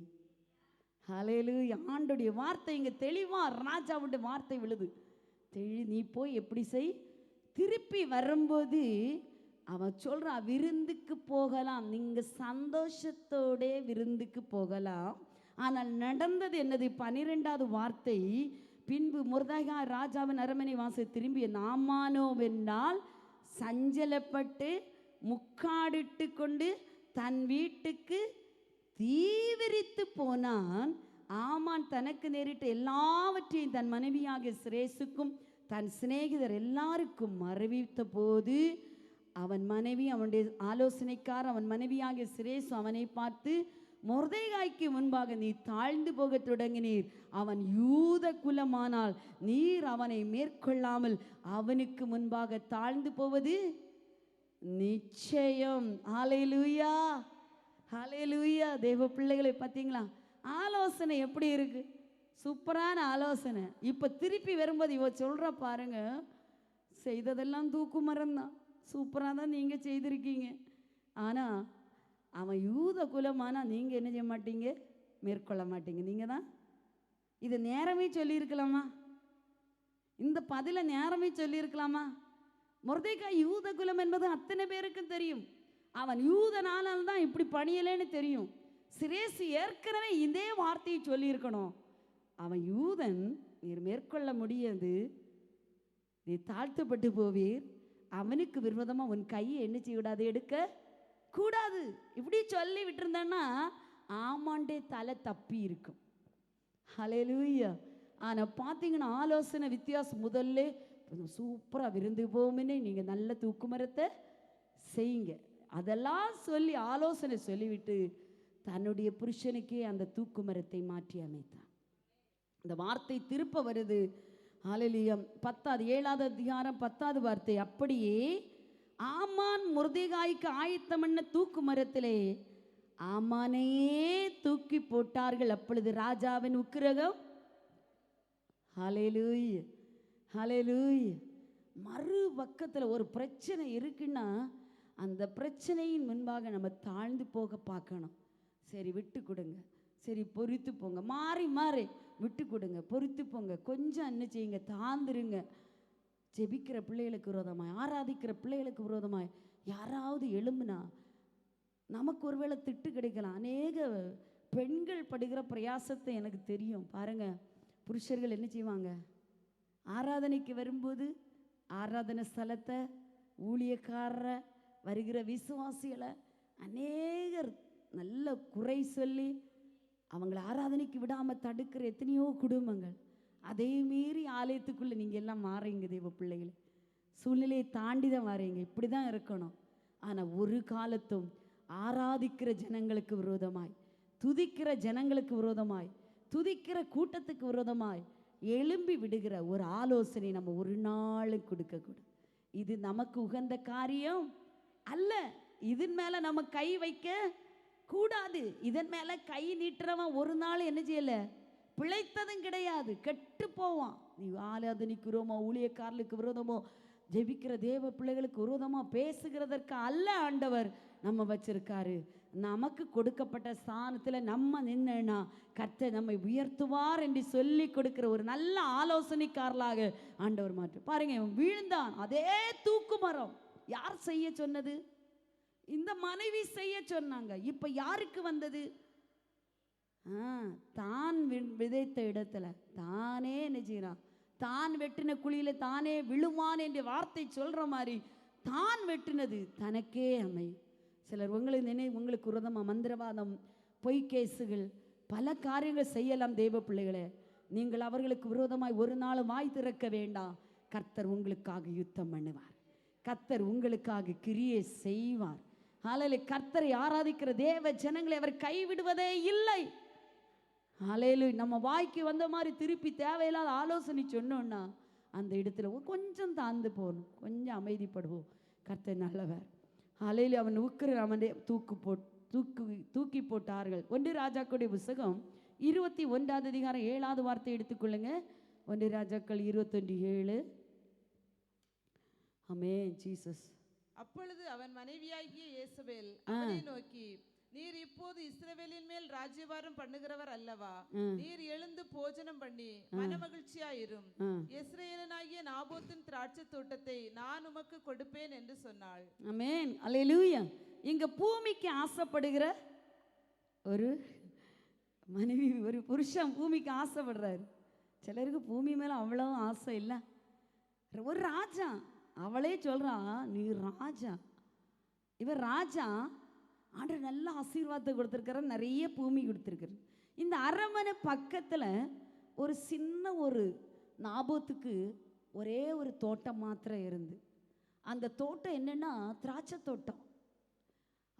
ஹல்லேலூயா. ஆண்டுடைய வார்த்தை இங்கே தெளிவாக ராஜாவுடைய வார்த்தை விழுது. நீ போய் எப்படி செய். திருப்பி வரும்போது அவன் சொல்கிறான், விருந்துக்கு போகலாம், நீங்கள் சந்தோஷத்தோட விருந்துக்கு போகலாம். ஆனால் நடந்தது என்னது? 12வது வார்த்தை, பின்பு மொர்தெகாய் ராஜாவின் அரண்மனை வாசல் திரும்பிய நாமானோவென்றால் சஞ்சலப்பட்டு முக்காடிட்டு கொண்டு தன் வீட்டுக்கு தீவிரித்து போனான். ஆமான் தனக்கு நேரிட்ட எல்லாவற்றையும் தன் மனைவியாகிய சிரேசுக்கும் தன் சிநேகிதர் எல்லாருக்கும் அறிவித்த போது அவன் மனைவி, அவனுடைய ஆலோசனைக்கார் அவன் மனைவியாகிய சிரேசு அவனை பார்த்து, மொர்தெகாய்க்கு முன்பாக நீ தாழ்ந்து போக தொடங்கினீர், அவன் யூத குலமானால் நீர் அவனை மேற்கொள்ளாமல் அவனுக்கு முன்பாக தாழ்ந்து போவது நிச்சயம். ஹல்லேலூயா, ஹல்லேலூயா. தேவ பிள்ளைகளை பார்த்தீங்களா, ஆலோசனை எப்படி இருக்கு? சூப்பரான ஆலோசனை. இப்போ திருப்பி வரும்போது இவ சொல்ற பாருங்க, செய்ததெல்லாம் தூக்கு மரம் தான், சூப்பராக தான் நீங்கள் செய்திருக்கீங்க. ஆனால் அவன் யூத குலமானா நீங்கள் என்ன செய்ய மாட்டீங்க, மேற்கொள்ள மாட்டீங்க. நீங்கள் தான் இது நேரமே சொல்லியிருக்கலாமா? இந்த பதில நேரமே சொல்லியிருக்கலாமா? மொர்தெகாய் யூத குலம் என்பது அத்தனை பேருக்கும் தெரியும். அவன் யூதனானால் தான் இப்படி பணியலேன்னு தெரியும். சிரேசு ஏற்கனவே இதே வார்த்தையை சொல்லியிருக்கணும். அவன் யூதன், நீர் மேற்கொள்ள முடியாது, நீ தாழ்த்தப்பட்டு போவீர், அவனுக்கு விரோதமாக உன் கையை என்ன செய்யக்கூடாது, எடுக்க கூடாது. இப்படி சொல்லி விட்டுருந்தேன்னா ஆமாண்டே தலை தப்பி இருக்கும். ஹல்லேலூயா. ஆனால் பார்த்தீங்கன்னா ஆலோசனை வித்தியாசம். முதல்ல சூப்பராக விருந்து போகும்னே நீங்கள் நல்ல தூக்குமரத்தை செய்யுங்க, அதெல்லாம் சொல்லி ஆலோசனை சொல்லிவிட்டு தன்னுடைய புருஷனுக்கே அந்த தூக்குமரத்தை மாற்றி அமைத்தான். இந்த வார்த்தை திருப்ப வருது. ஹல்லேலூயா. 7வது அதிகாரம் 10வது வார்த்தை. அப்படியே ஆமான் மொர்தெகாய்க்கு ஆயத்தம் பண்ண தூக்கு மரத்திலே ஆமானையே தூக்கி போட்டார்கள். அப்பொழுது ராஜாவின் உக்கிரகம். ஹல்லேலூயா, ஹல்லேலூயா. மறு பக்கத்தில் ஒரு பிரச்சனை இருக்குன்னா அந்த பிரச்சனையின் முன்பாக நம்ம தாழ்ந்து போக பார்க்கணும். சரி விட்டு கொடுங்க, சரி பொறுத்து போங்க, மாறி மாறி விட்டு கொடுங்க, பொறுத்து போங்க, கொஞ்சம் என்ன செய்யுங்க, தாழ்ந்துருங்க. ஜெபிக்கிற பிள்ளைகளுக்கு விரோதமாய், ஆராதிக்கிற பிள்ளைகளுக்கு விரோதமாய் யாராவது எழும்புனா நமக்கு ஒருவேளை திட்டு கிடைக்கலாம். அநேக பெண்கள் படுகிற பிரயாசத்தை எனக்கு தெரியும். பாருங்க, புருஷர்கள் என்ன செய்வாங்க, ஆராதனைக்கு வரும்போது ஆராதனை ஸ்தலத்தை, ஊழியக்காரரை, வருகிற விசுவாசிகளை அநேகர் நல்ல குறை சொல்லி அவங்கள ஆராதனைக்கு விடாமல் தடுக்கிற எத்தனையோ குடும்பங்கள். அதே மீறி ஆலயத்துக்குள்ளே நீங்கள் எல்லாம் மாறீங்க தேவ பிள்ளைகளை, சூழ்நிலையை தாண்டி தான் மாறீங்க. இப்படி தான் இருக்கணும். ஆனால் ஒரு காலத்தும் ஆராதிக்கிற ஜனங்களுக்கு விரோதமாய், துதிக்கிற ஜனங்களுக்கு விரோதமாய், துதிக்கிற கூட்டத்துக்கு விரோதமாய் எழும்பி விடுகிற ஒரு ஆலோசனை நம்ம ஒரு நாளும் கொடுக்கக்கூடாது. இது நமக்கு உகந்த காரியம் அல்ல. இதன் மேலே நம்ம கை வைக்க கூடாது. இதன் மேலே கை நீட்டுறவன் ஒரு நாள் என்ன செய்யலை, பிழைத்ததும் கிடையாது, கெட்டு போவான். நீ ஆராதனைக்கு விரோதமோ, ஊழியக்காரர்களுக்கு விரோதமோ, ஜெபிக்கிற தேவ பிள்ளைகளுக்கு விரோதமாக பேசுகிறதற்கு அல்ல ஆண்டவர் நம்ம வச்சிருக்காரு. நமக்கு கொடுக்கப்பட்ட ஸ்தானத்தில் நம்ம நின்னா கர்த்தர் நம்மை உயர்த்துவார் என்று சொல்லி கொடுக்கிற ஒரு நல்ல ஆலோசனைக்காரலாக ஆண்டவர் மாற்று. பாருங்க, இவன் வீழ்ந்தான். அதே தூக்கு மரம் யார் செய்ய சொன்னது? இந்த மனைவி செய்ய சொன்னாங்க. இப்ப யாருக்கு வந்தது? தான் விதைத்த இடத்துல தானே என்ன செய்யறான், தான் வெட்டின குழியில தானே விழுவான் என்ற வார்த்தை சொல்ற மாதிரி தான் வெட்டினது தனக்கே அமையும். சிலர் உங்களுக்கு விரோதமாக மந்திரவாதம், பொய்கேசுகள், பல காரியங்கள் செய்யலாம். தேவ பிள்ளைகளே, நீங்கள் அவர்களுக்கு விரோதமாய் ஒரு நாள் வாய் திறக்க வேண்டாம். கர்த்தர் உங்களுக்காக யுத்தம் பண்ணுவார், கர்த்தர் உங்களுக்காக கிரியை செய்வார். ஹல்லேலூயா. கர்த்தரை ஆராதிக்கிற தேவ ஜனங்களை அவர் கைவிடுவதே இல்லை. ஹல்லேலூயா. நம்ம வாய்க்கு வந்த மாதிரி திருப்பி தேவையில்லாத ஆலோசனை சொன்னோன்னா அந்த இடத்துல கொஞ்சம் தாழ்ந்து போகணும், கொஞ்சம் அமைதிப்படுவோம். கர்த்தர் நல்லவர். ஹல்லேலூயா. அவன் அவனே தூக்கி போட்டார்கள். 1 ராஜாக்களுடைய புத்தகம் 21வது அதிகாரம் 7வது வார்த்தை எடுத்துக்கொள்ளுங்க. 1 ராஜாக்கள் 21:7. ஆமென் ஜீசஸ். அப்பொழுது அவன் மனைவியாகிய யேசபேல் அவனை நோக்கி, நீர் இப்போது இஸ்ரவேலின் மேல் ராஜ்யபாரம் பண்ணுகிறவர் அல்லவா? நீர் எழுந்து போஜனம் பண்ணி மனமகிழ்ச்சியாயிரும். இஸ்ரவேலனாகிய நாபோத்தின் திராட்சை தோட்டத்தை நான் உமக்கு கொடுப்பேன் என்று சொன்னாள். ஆமென். அல்லேலூயா. இங்க பூமிக்கு ஆசைப்படுகிற ஒரு மனைவி, ஒரு புருஷன் பூமிக்கு ஆசைப்படுறாரு. சிலருக்கு பூமி மேல அவ்வளவு ஆசை இல்லை. ஒரு ராஜா, அவளே சொல்றான் நீ ராஜா. இவர் ராஜா, ஆண்டவர் நல்ல ஆசீர்வாதத்தை கொடுத்துருக்கிற, நிறைய பூமி கொடுத்துருக்குற. இந்த அரண்மனை பக்கத்தில் ஒரு சின்ன ஒரு நாபோத்துக்கு ஒரே ஒரு தோட்டம் மாத்திரம் இருந்து, அந்த தோட்டம் என்னன்னா திராட்சை தோட்டம்.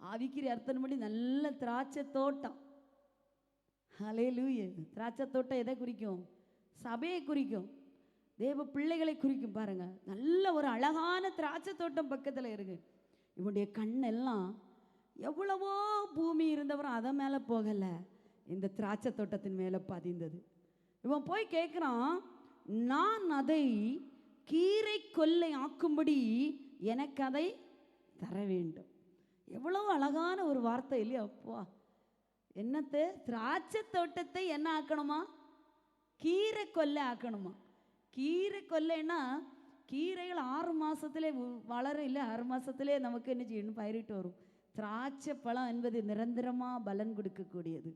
ஆவிக்கிற அர்த்தம்படி நல்ல திராட்சை தோட்டம். ஹல்லேலூயா. திராட்சை தோட்டம் எதை குறிக்கும்? சபையை குறிக்கும், தேவ பிள்ளைகளை குறிக்கும். பாருங்க, நல்ல ஒரு அழகான திராட்சை தோட்டம் பக்கத்தில் இருக்கு. இவனுடைய கண்ணெல்லாம் எவ்வளவோ பூமி இருந்தவரும் அதை மேலே போகலை, இந்த திராட்சை தோட்டத்தின் மேலே பதிந்தது. இவன் போய் கேட்குறான், நான் அதை கீரை கொல்லை ஆக்கும்படி எனக்கு அதை தர வேண்டும். எவ்வளோ அழகான ஒரு வார்த்தை இல்லையா? அப்பா, என்னத்தை? திராட்சை தோட்டத்தை என்ன ஆக்கணுமா? கீரை கொல்லை ஆக்கணுமா? கீரை கொல்லைன்னா கீரைகள் 6 மாதத்திலே வளர இல்லை, 6 மாதத்திலே நமக்கு என்ன செய்யணும்? பயிரிட்டு வரும். திராட்சை பழம் என்பது நிரந்தரமாக பலன் கொடுக்கக்கூடியது.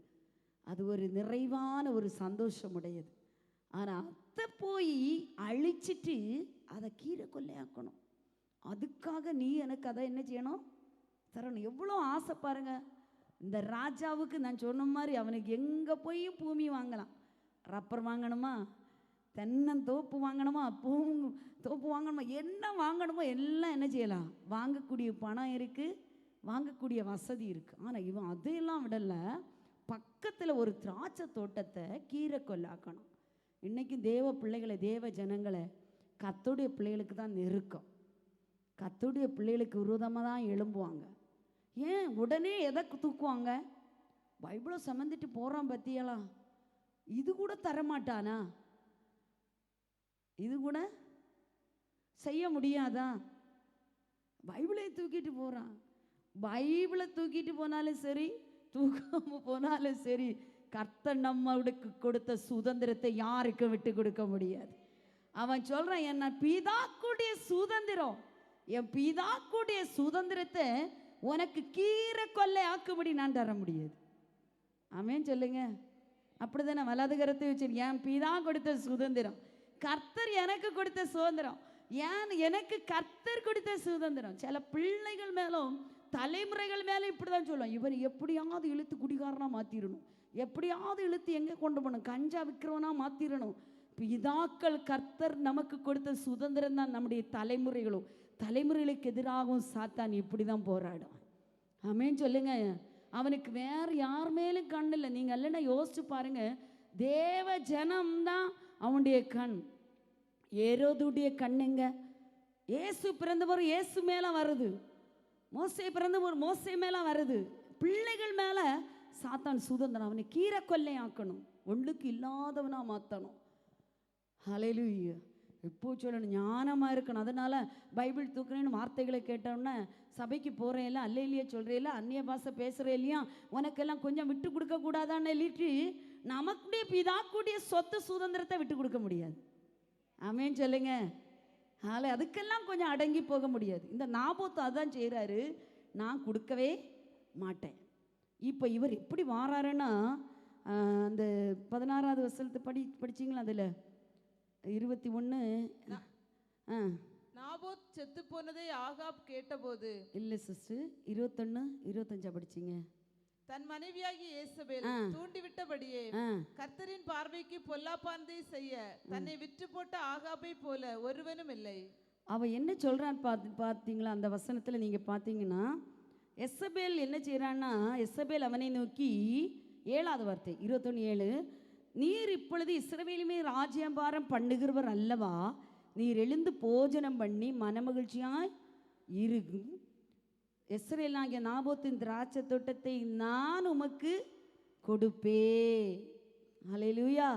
அது ஒரு நிறைவான ஒரு சந்தோஷமுடையது. ஆனால் அதை போய் அழிச்சிட்டு அதை கீரை கொல்லையாக்கணும். அதுக்காக நீ எனக்கு அதை என்ன செய்யணும்? தரணும். எவ்வளோ ஆசை பாருங்க. இந்த ராஜாவுக்கு நான் சொன்ன மாதிரி அவனுக்கு எங்கே போய் பூமி வாங்கலாம். ரப்பர் வாங்கணுமா, தென்னந்தோப்பு வாங்கணுமா, தோப்பு வாங்கணுமா, என்ன வாங்கணுமோ எல்லாம் என்ன செய்யலாம். வாங்கக்கூடிய பணம் இருக்குது, வாங்கக்கூடிய வசதி இருக்குது. ஆனால் இவன் அதையெல்லாம் விடலை, பக்கத்தில் ஒரு திராட்சை தோட்டத்தை கீரை கொல்லாக்கணும். இன்றைக்கி தேவ பிள்ளைகளை, தேவ ஜனங்களை கர்த்தருடைய பிள்ளைகளுக்கு தான் நெருக்கம். கர்த்தருடைய பிள்ளைகளுக்கு விரோதமாக தான் எழும்புவாங்க. ஏன் உடனே எதை தூக்குவாங்க? பைபிளை சுமந்துட்டு போகிறான் பத்தியெல்லாம், இது கூட தரமாட்டானா? இது கூட செய்ய முடியாதா? பைபிளை தூக்கிட்டு போகிறான். பைபிளை தூக்கிட்டு போனாலும் சரி, தூக்காம போனாலும் சரி, கர்த்தர் நம்மளுக்கு கொடுத்த சுதந்திரத்தை யாருக்கும் விட்டு கொடுக்க முடியாது. அவன் சொல்றான், என்ன பிதாக்குடைய சுதந்திரம், என் பிதாக்குடைய சுதந்திரத்தை உனக்கு கீரை கொல்லை ஆக்கும்படி நான் தர முடியாது. ஆமென் சொல்லுங்க. அப்படிதானே? வலது கரத்தை வச்சு, என் பிதா கொடுத்த சுதந்திரம், கர்த்தர் எனக்கு கொடுத்த சுதந்திரம், எனக்கு கர்த்தர் கொடுத்த சுதந்திரம். சில பிள்ளைகள் மேலும் தலைமுறைகள் மேலே இப்படிதான் சொல்லுவோம், இவர் எப்படியாவது இழுத்து குடிகாரனா மாத்திரணும், எப்படியாவது இழுத்து எங்கே கொண்டு போகணும், கஞ்சா விற்கிறவனா மாத்திரணும். பிதாக்கள் கர்த்தர் நமக்கு கொடுத்த சுதந்திரம் தான் நம்முடைய தலைமுறைகளும், தலைமுறைகளுக்கு எதிராகவும் சாத்தான் இப்படி தான் போராடும். ஆமென் சொல்லுங்க. அவனுக்கு வேறு யார் மேலும் கண் இல்லை. நீங்கள் இல்லைன்னா யோசிச்சு பாருங்க, தேவ ஜனம்தான் அவனுடைய கண். ஏரோதுடைய கண்ணுங்க. இயேசு பிறந்தவர் இயேசு மேலே வருது, மோசே பிறந்தவர் மோசே மேலே வருது. பிள்ளைகள் மேலே சாத்தான் சுதந்திரம். அவனை கீரை கொல்லையாக்கணும், ஒன்றுக்கு இல்லாதவனா மாற்றணும். ஹல்லேலூயா. எப்போ சொல்லணும், ஞானமாக இருக்கணும். அதனால் பைபிள் தூக்குறேன்னு வார்த்தைகளை கேட்டோன்னே சபைக்கு போகிறேன், அல்லையிலேயே சொல்கிறேன், அந்நிய பாஷை பேசுகிறேன் இல்லையா, உனக்கெல்லாம் கொஞ்சம் விட்டு கொடுக்க கூடாதான்னு சொல்லிட்டு நமக்குடைய பிதாக்குடைய சொத்து சுதந்திரத்தை விட்டு கொடுக்க முடியாது. ஆமென் சொல்லுங்க. அதுக்கெல்லாம் கொஞ்சம் அடங்கி போக முடியாது. இந்த நாபோத்து அதான் செய்கிறாரு, நான் கொடுக்கவே மாட்டேன். இப்போ இவர் எப்படி வாராருன்னா, அந்த 16வது வசனத்தை படிச்சிங்களா? அதில் 21. நாபோத் செத்து போனதை ஆகாப் கேட்டபோது, இல்லை சிஸ்டர், 21 25 படிச்சிங்க. தன் மனைவியாகி ஏசபேல் தூண்டிவிட்டபடியே கர்த்தரின் பார்வைக்கு பொல்லாப்பானதை செய்ய தன்னை விற்று போட்ட ஆகாபை போல ஒருவனும் இல்லை. அவ என்ன சொல்றான் பார்த்தீங்களா? அந்த வசனத்தில் நீங்கள் பார்த்தீங்கன்னா, எசபேல் என்ன செய்கிறான்னா, எசபேல் அவனை நோக்கி 7வது வார்த்தை 21:7, நீர் இப்பொழுது இஸ்ரவேலுமே ராஜ்யபாரம் பண்ணுகிறவர் அல்லவா, நீர் எழுந்து போஜனம் பண்ணி மனமகிழ்ச்சியாய் இருக்கும். இஸ்ரவேலாகிய நாபோத்தின் திராட்சை தோட்டத்தை நான் உமக்கு கொடுப்பே. ஹல்லேலூயா.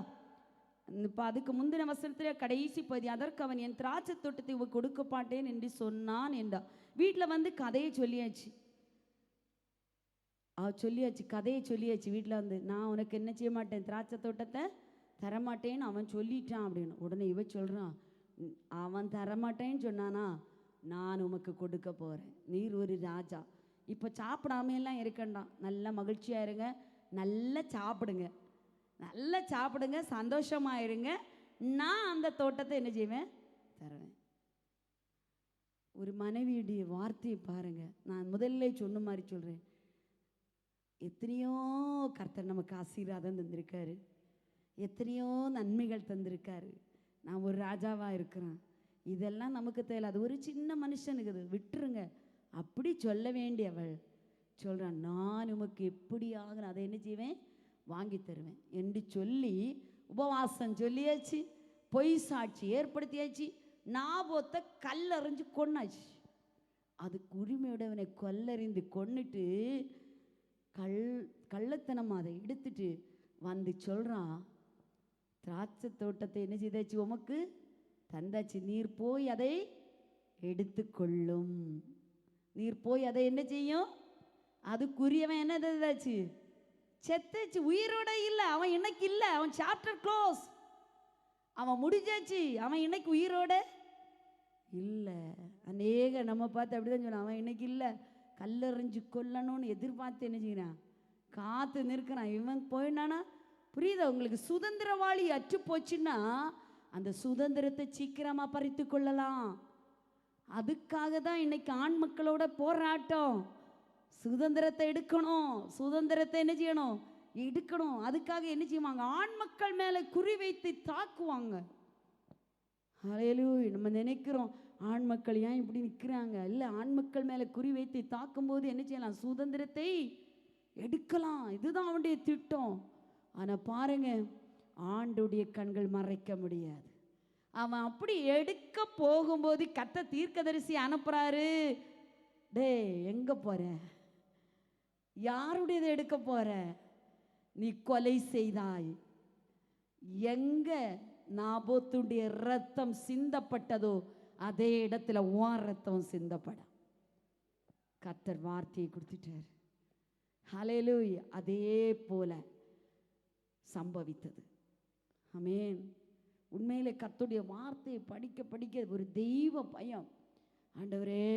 இப்போ அதுக்கு முந்தின வசனத்தில் கடைசி பகுதி, அதற்கு அவன் என் திராட்சை தோட்டத்தை உமக்கு கொடுக்க மாட்டேன் என்று சொன்னான் என்றா. வீட்டில் வந்து கதையை சொல்லியாச்சு, கதையை சொல்லியாச்சு. வீட்டில் வந்து நான் உனக்கு என்ன செய்ய மாட்டேன், திராட்சை தோட்டத்தை தரமாட்டேன்னு அவன் சொல்லிட்டான் அப்படின்னு. உடனே இவ சொல்கிறான், அவன் தரமாட்டேன்னு சொன்னானா, நான் உமக்கு கொடுக்க போகிறேன், நீர் ஒரு ராஜா. இப்போ சாப்பிடாமையெல்லாம் இருக்கண்டாம், நல்ல மகிழ்ச்சியாக இருங்க, நல்லா சாப்பிடுங்க, நல்லா சாப்பிடுங்க, சந்தோஷமாக இருங்க, நான் அந்த தோட்டத்தை என்ன செய்வேன், தருவேன். ஒரு மனைவியுடைய வார்த்தையை பாருங்க. நான் முதல்ல சொன்ன மாதிரி சொல்கிறேன், எத்தனையோ கர்த்தர் நமக்கு ஆசீர்வாதம் தந்திருக்காரு, எத்தனையோ நன்மைகள் தந்திருக்காரு. நான் ஒரு ராஜாவாக இருக்கிறேன், இதெல்லாம் நமக்கு தேவை. அது ஒரு சின்ன மனுஷனுக்கு விட்டுருங்க. அப்படி சொல்ல வேண்டியவள் சொல்கிறான், நான் உமக்கு எப்படி ஆகணும், அதை என்ன செய்வேன், வாங்கி தருவேன் என்று சொல்லி உபவாசம் சொல்லியாச்சு, பொய் சாட்சி ஏற்படுத்தியாச்சு, நாபோத்தை கல்லறிஞ்சு கொன்னாச்சு. அதுக்கு உரிமையுடையவனை கொல்லறிந்து கொன்னுட்டு கள்ளத்தனமாக அதை எடுத்துட்டு வந்து சொல்கிறான், திராட்சை தோட்டத்தை என்ன செய்தாச்சு, உமக்கு தந்தாச்சு, நீர் போய் அதை எடுத்துக்கொள்ளும், நீர் போய் அதை என்ன செய்யும், அதுக்குரியவன் என்ன தந்தாச்சு, செத்துச்சு, உயிரோட இல்லை. அவன் இன்னைக்கு இல்லை, அவன் சாப்டர் க்ளோஸ், அவன் முடிஞ்சாச்சு. அவன் இன்னைக்கு உயிரோட இல்லை. அநேக நம்ம பார்த்து அப்படிதான் சொன்னான், அவன் இன்னைக்கு இல்லை, கல்லெறிஞ்சு கொல்லணும்னு எதிர்பார்த்து என்ன செய்யறான், காத்து நிற்கிறான். இவன் போயினானா புரியுதா உங்களுக்கு? சுதந்திரவாளி அற்று போச்சுன்னா அந்த சுதந்திரத்தை சீக்கிரமா பறித்து கொள்ளலாம். அதுக்காக தான் இன்னைக்கு ஆண் மக்களோட போராட்டம். சுதந்திரத்தை எடுக்கணும், சுதந்திரத்தை என்ன செய்யணும், எடுக்கணும். அதுக்காக என்ன செய்வாங்க, ஆண் மக்கள் மேலே குறி வைத்து தாக்குவாங்க. ஹல்லேலூயா. நம்ம நினைக்கிறோம் ஆண் மக்கள் ஏன் இப்படி நிற்கிறாங்க, இல்லை, ஆண் மக்கள் மேலே குறி வைத்து தாக்கும்போது என்ன செய்யலாம், சுதந்திரத்தை எடுக்கலாம். இதுதான் அவனுடைய திட்டம். ஆனால் பாருங்க, ஆண்டுடைய கண்கள் மறைக்க முடியாது. அவன் அப்படி எடுக்க போகும்போது கர்த்தர் தீர்க்கதரிசி அனுப்புறாரு. டே, எங்க போற, யாருடையதை எடுக்க போற, நீ கொலை செய்தாய், எங்க நாபோத்துடைய ரத்தம் சிந்தப்பட்டதோ அதே இடத்துல உன் ரத்தம் சிந்தப்பட. கர்த்தர் வார்த்தையை கொடுத்துட்டார். ஹல்லேலூயா. அதே போல சம்பவித்தது. ஆமென். உண்மையிலே கர்த்தருடைய வார்த்தையை படிக்க படிக்க ஒரு தெய்வ பயம். ஆண்டவரே,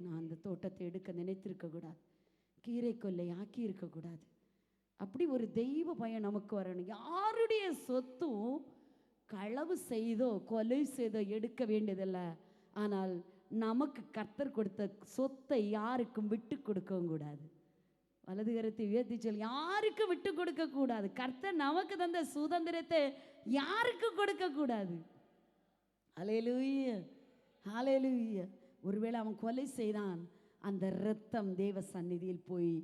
நான் அந்த தோட்டத்தை எடுக்க நினைத்திருக்க கூடாது, கீரை கொல்லை ஆக்கி இருக்கக்கூடாது. அப்படி ஒரு தெய்வ பயம் நமக்கு வரணும். யாருடைய சொத்தும் களவு செய்தோ கொலை செய்தோ எடுக்க வேண்டியதில்ல. ஆனால் நமக்கு கர்த்தர் கொடுத்த சொத்தை யாருக்கும் விட்டு கொடுக்கவும் கூடாது. வலது கரத்தை உயர்த்தி சொல், யாருக்கும் விட்டு கொடுக்க கூடாது. கர்த்தர் நமக்கு தந்த சுதந்திரத்தை யாருக்கும் கொடுக்க கூடாது. ஹல்லேலூயா, ஹல்லேலூயா. ஒருவேளை அவன் கொலை செய்தான், அந்த இரத்தம் தேவ சந்நிதியில் போய்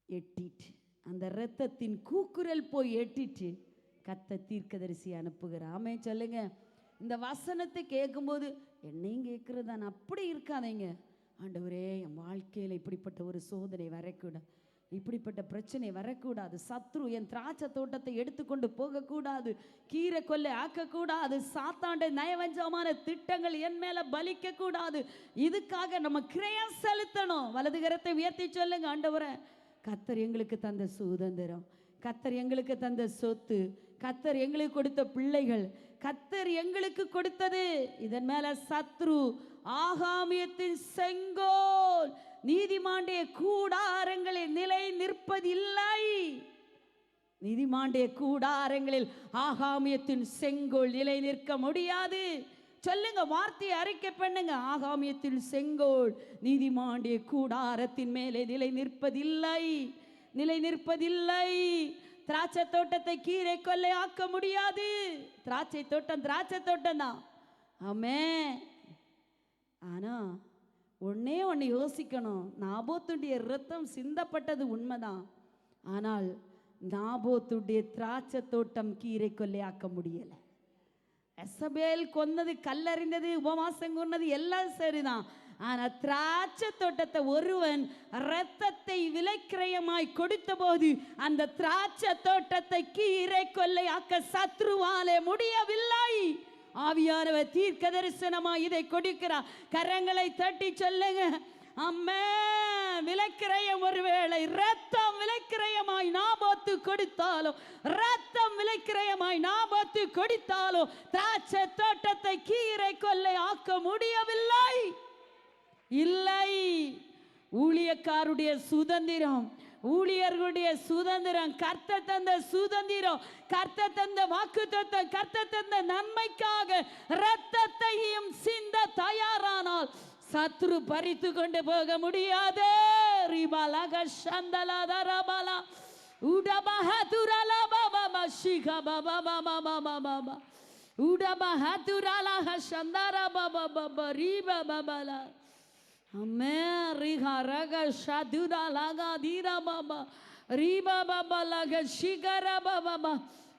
எட்டிட்டு, அந்த இரத்தத்தின் கூக்குரல் போய் எட்டிட்டு கர்த்தர் தீர்க்கதரிசி அனுப்புகிறார். ஆமென் சொல்லுங்க. இந்த வசனத்தை கேட்கும்போது என்னையும் கேட்குறதான், அப்படி இருக்காதீங்க. ஆண்டவரே, என் வாழ்க்கையில் இப்படிப்பட்ட ஒரு சோதனை வரக்கூடாது, இப்படிப்பட்ட பிரச்சனை வரக்கூடாது, சத்ரு என் திராட்சை தோட்டத்தை எடுத்துக்கொண்டு போகக்கூடாது, கீரை கொல்லை ஆக்கக்கூடாது, சாத்தாண்ட நயவஞ்சமான திட்டங்கள் என் மேல பலிக்க கூடாது. இதுக்காக நம்ம கிரயம் செலுத்தணும். வலது கரத்தை உயர்த்தி சொல்லுங்க, ஆண்டவரே, கர்த்தர் எங்களுக்கு தந்த சுதந்திரம், கர்த்தர் எங்களுக்கு தந்த சொத்து, கர்த்தர் எங்களுக்கு கொடுத்த பிள்ளைகள், கர்த்தர் எங்களுக்கு கொடுத்தது, இதன் மேல சத்ரு ஆகாமியத்தின் செங்கோல் நீதிமாண்டிய கூடாரங்களில் நிலை நிற்பதில்லை. நீதிமாண்டிய கூடாரங்களில் ஆகாமியத்தின் செங்கோல் நிலை நிற்க முடியாது. சொல்லுங்க, வார்த்தையை அறிக்கை பண்ணுங்க. ஆகாமியத்தின் செங்கோல் நீதிமாண்டிய கூடாரத்தின் மேலே நிலை நிற்பதில்லை, நிலை நிற்பதில்லை. திராட்சை தோட்டத்தை கீரை கொல்லை ஆக்க முடியாது. திராட்சை தோட்டம் திராட்சை தோட்டம் தான். ஆமென். ஆனா ஒன்னே ஒன்று யோசிக்கணும், நாபோத்துடைய இரத்தம் சிந்தப்பட்டது உண்மைதான். ஆனால் நாபோத்துடைய திராட்சை தோட்டம் கீரை கொல்லையாக்க முடியலை. எசபேல் கொன்னது, கல்லறிந்தது, உபவாசம் கொன்னது எல்லாம் சரிதான். ஆனா திராட்சை தோட்டத்தை ஒருவன் இரத்தத்தை விலைக்கிரயமாய் கொடுத்த போது அந்த திராட்சை தோட்டத்தை கீரை கொல்லையாக்க சத்ருவாலே முடியவில்லை. ஆவியானவர் தீர்க்க தரிசனமாய் இதை கொடுக்கிறார். கரங்களை தட்டி சொல்லுங்க, அம்மே. விலைக்கிரயம், ஒருவேளை ரத்தம் விலைக்கிரயமாய் நாபோத்து கொடுத்தாலும், ரத்தம் விலைக்கிரயமாய் நாபோத்து கொடுத்தாலும் திராட்சை தோட்டத்தை கீரை கொல்லை ஆக்க முடியவில்லை. இல்லை. ஊழியக்காருடைய சுதந்திரம், ஊழியர்களுடைய சுதந்திரம், கர்த்தர் தந்த சுதந்திரம், கர்த்தர் தந்த வாக்குத்தத்தம், கர்த்தர் தந்த நன்மைக்காக இரத்தத்தையும் சிந்த தயாரானால் சத்ரு பறித்து கொண்டு போக முடியாது. ரிபலக சந்தலதரபல உடபஹதுரல Baba Shikha Baba Baba Baba Baba உடபஹதுரல Chandra Baba Baba ரிபா Baba. Amen. Riha raga shadura laga dira baba riba baba laga shigara baba.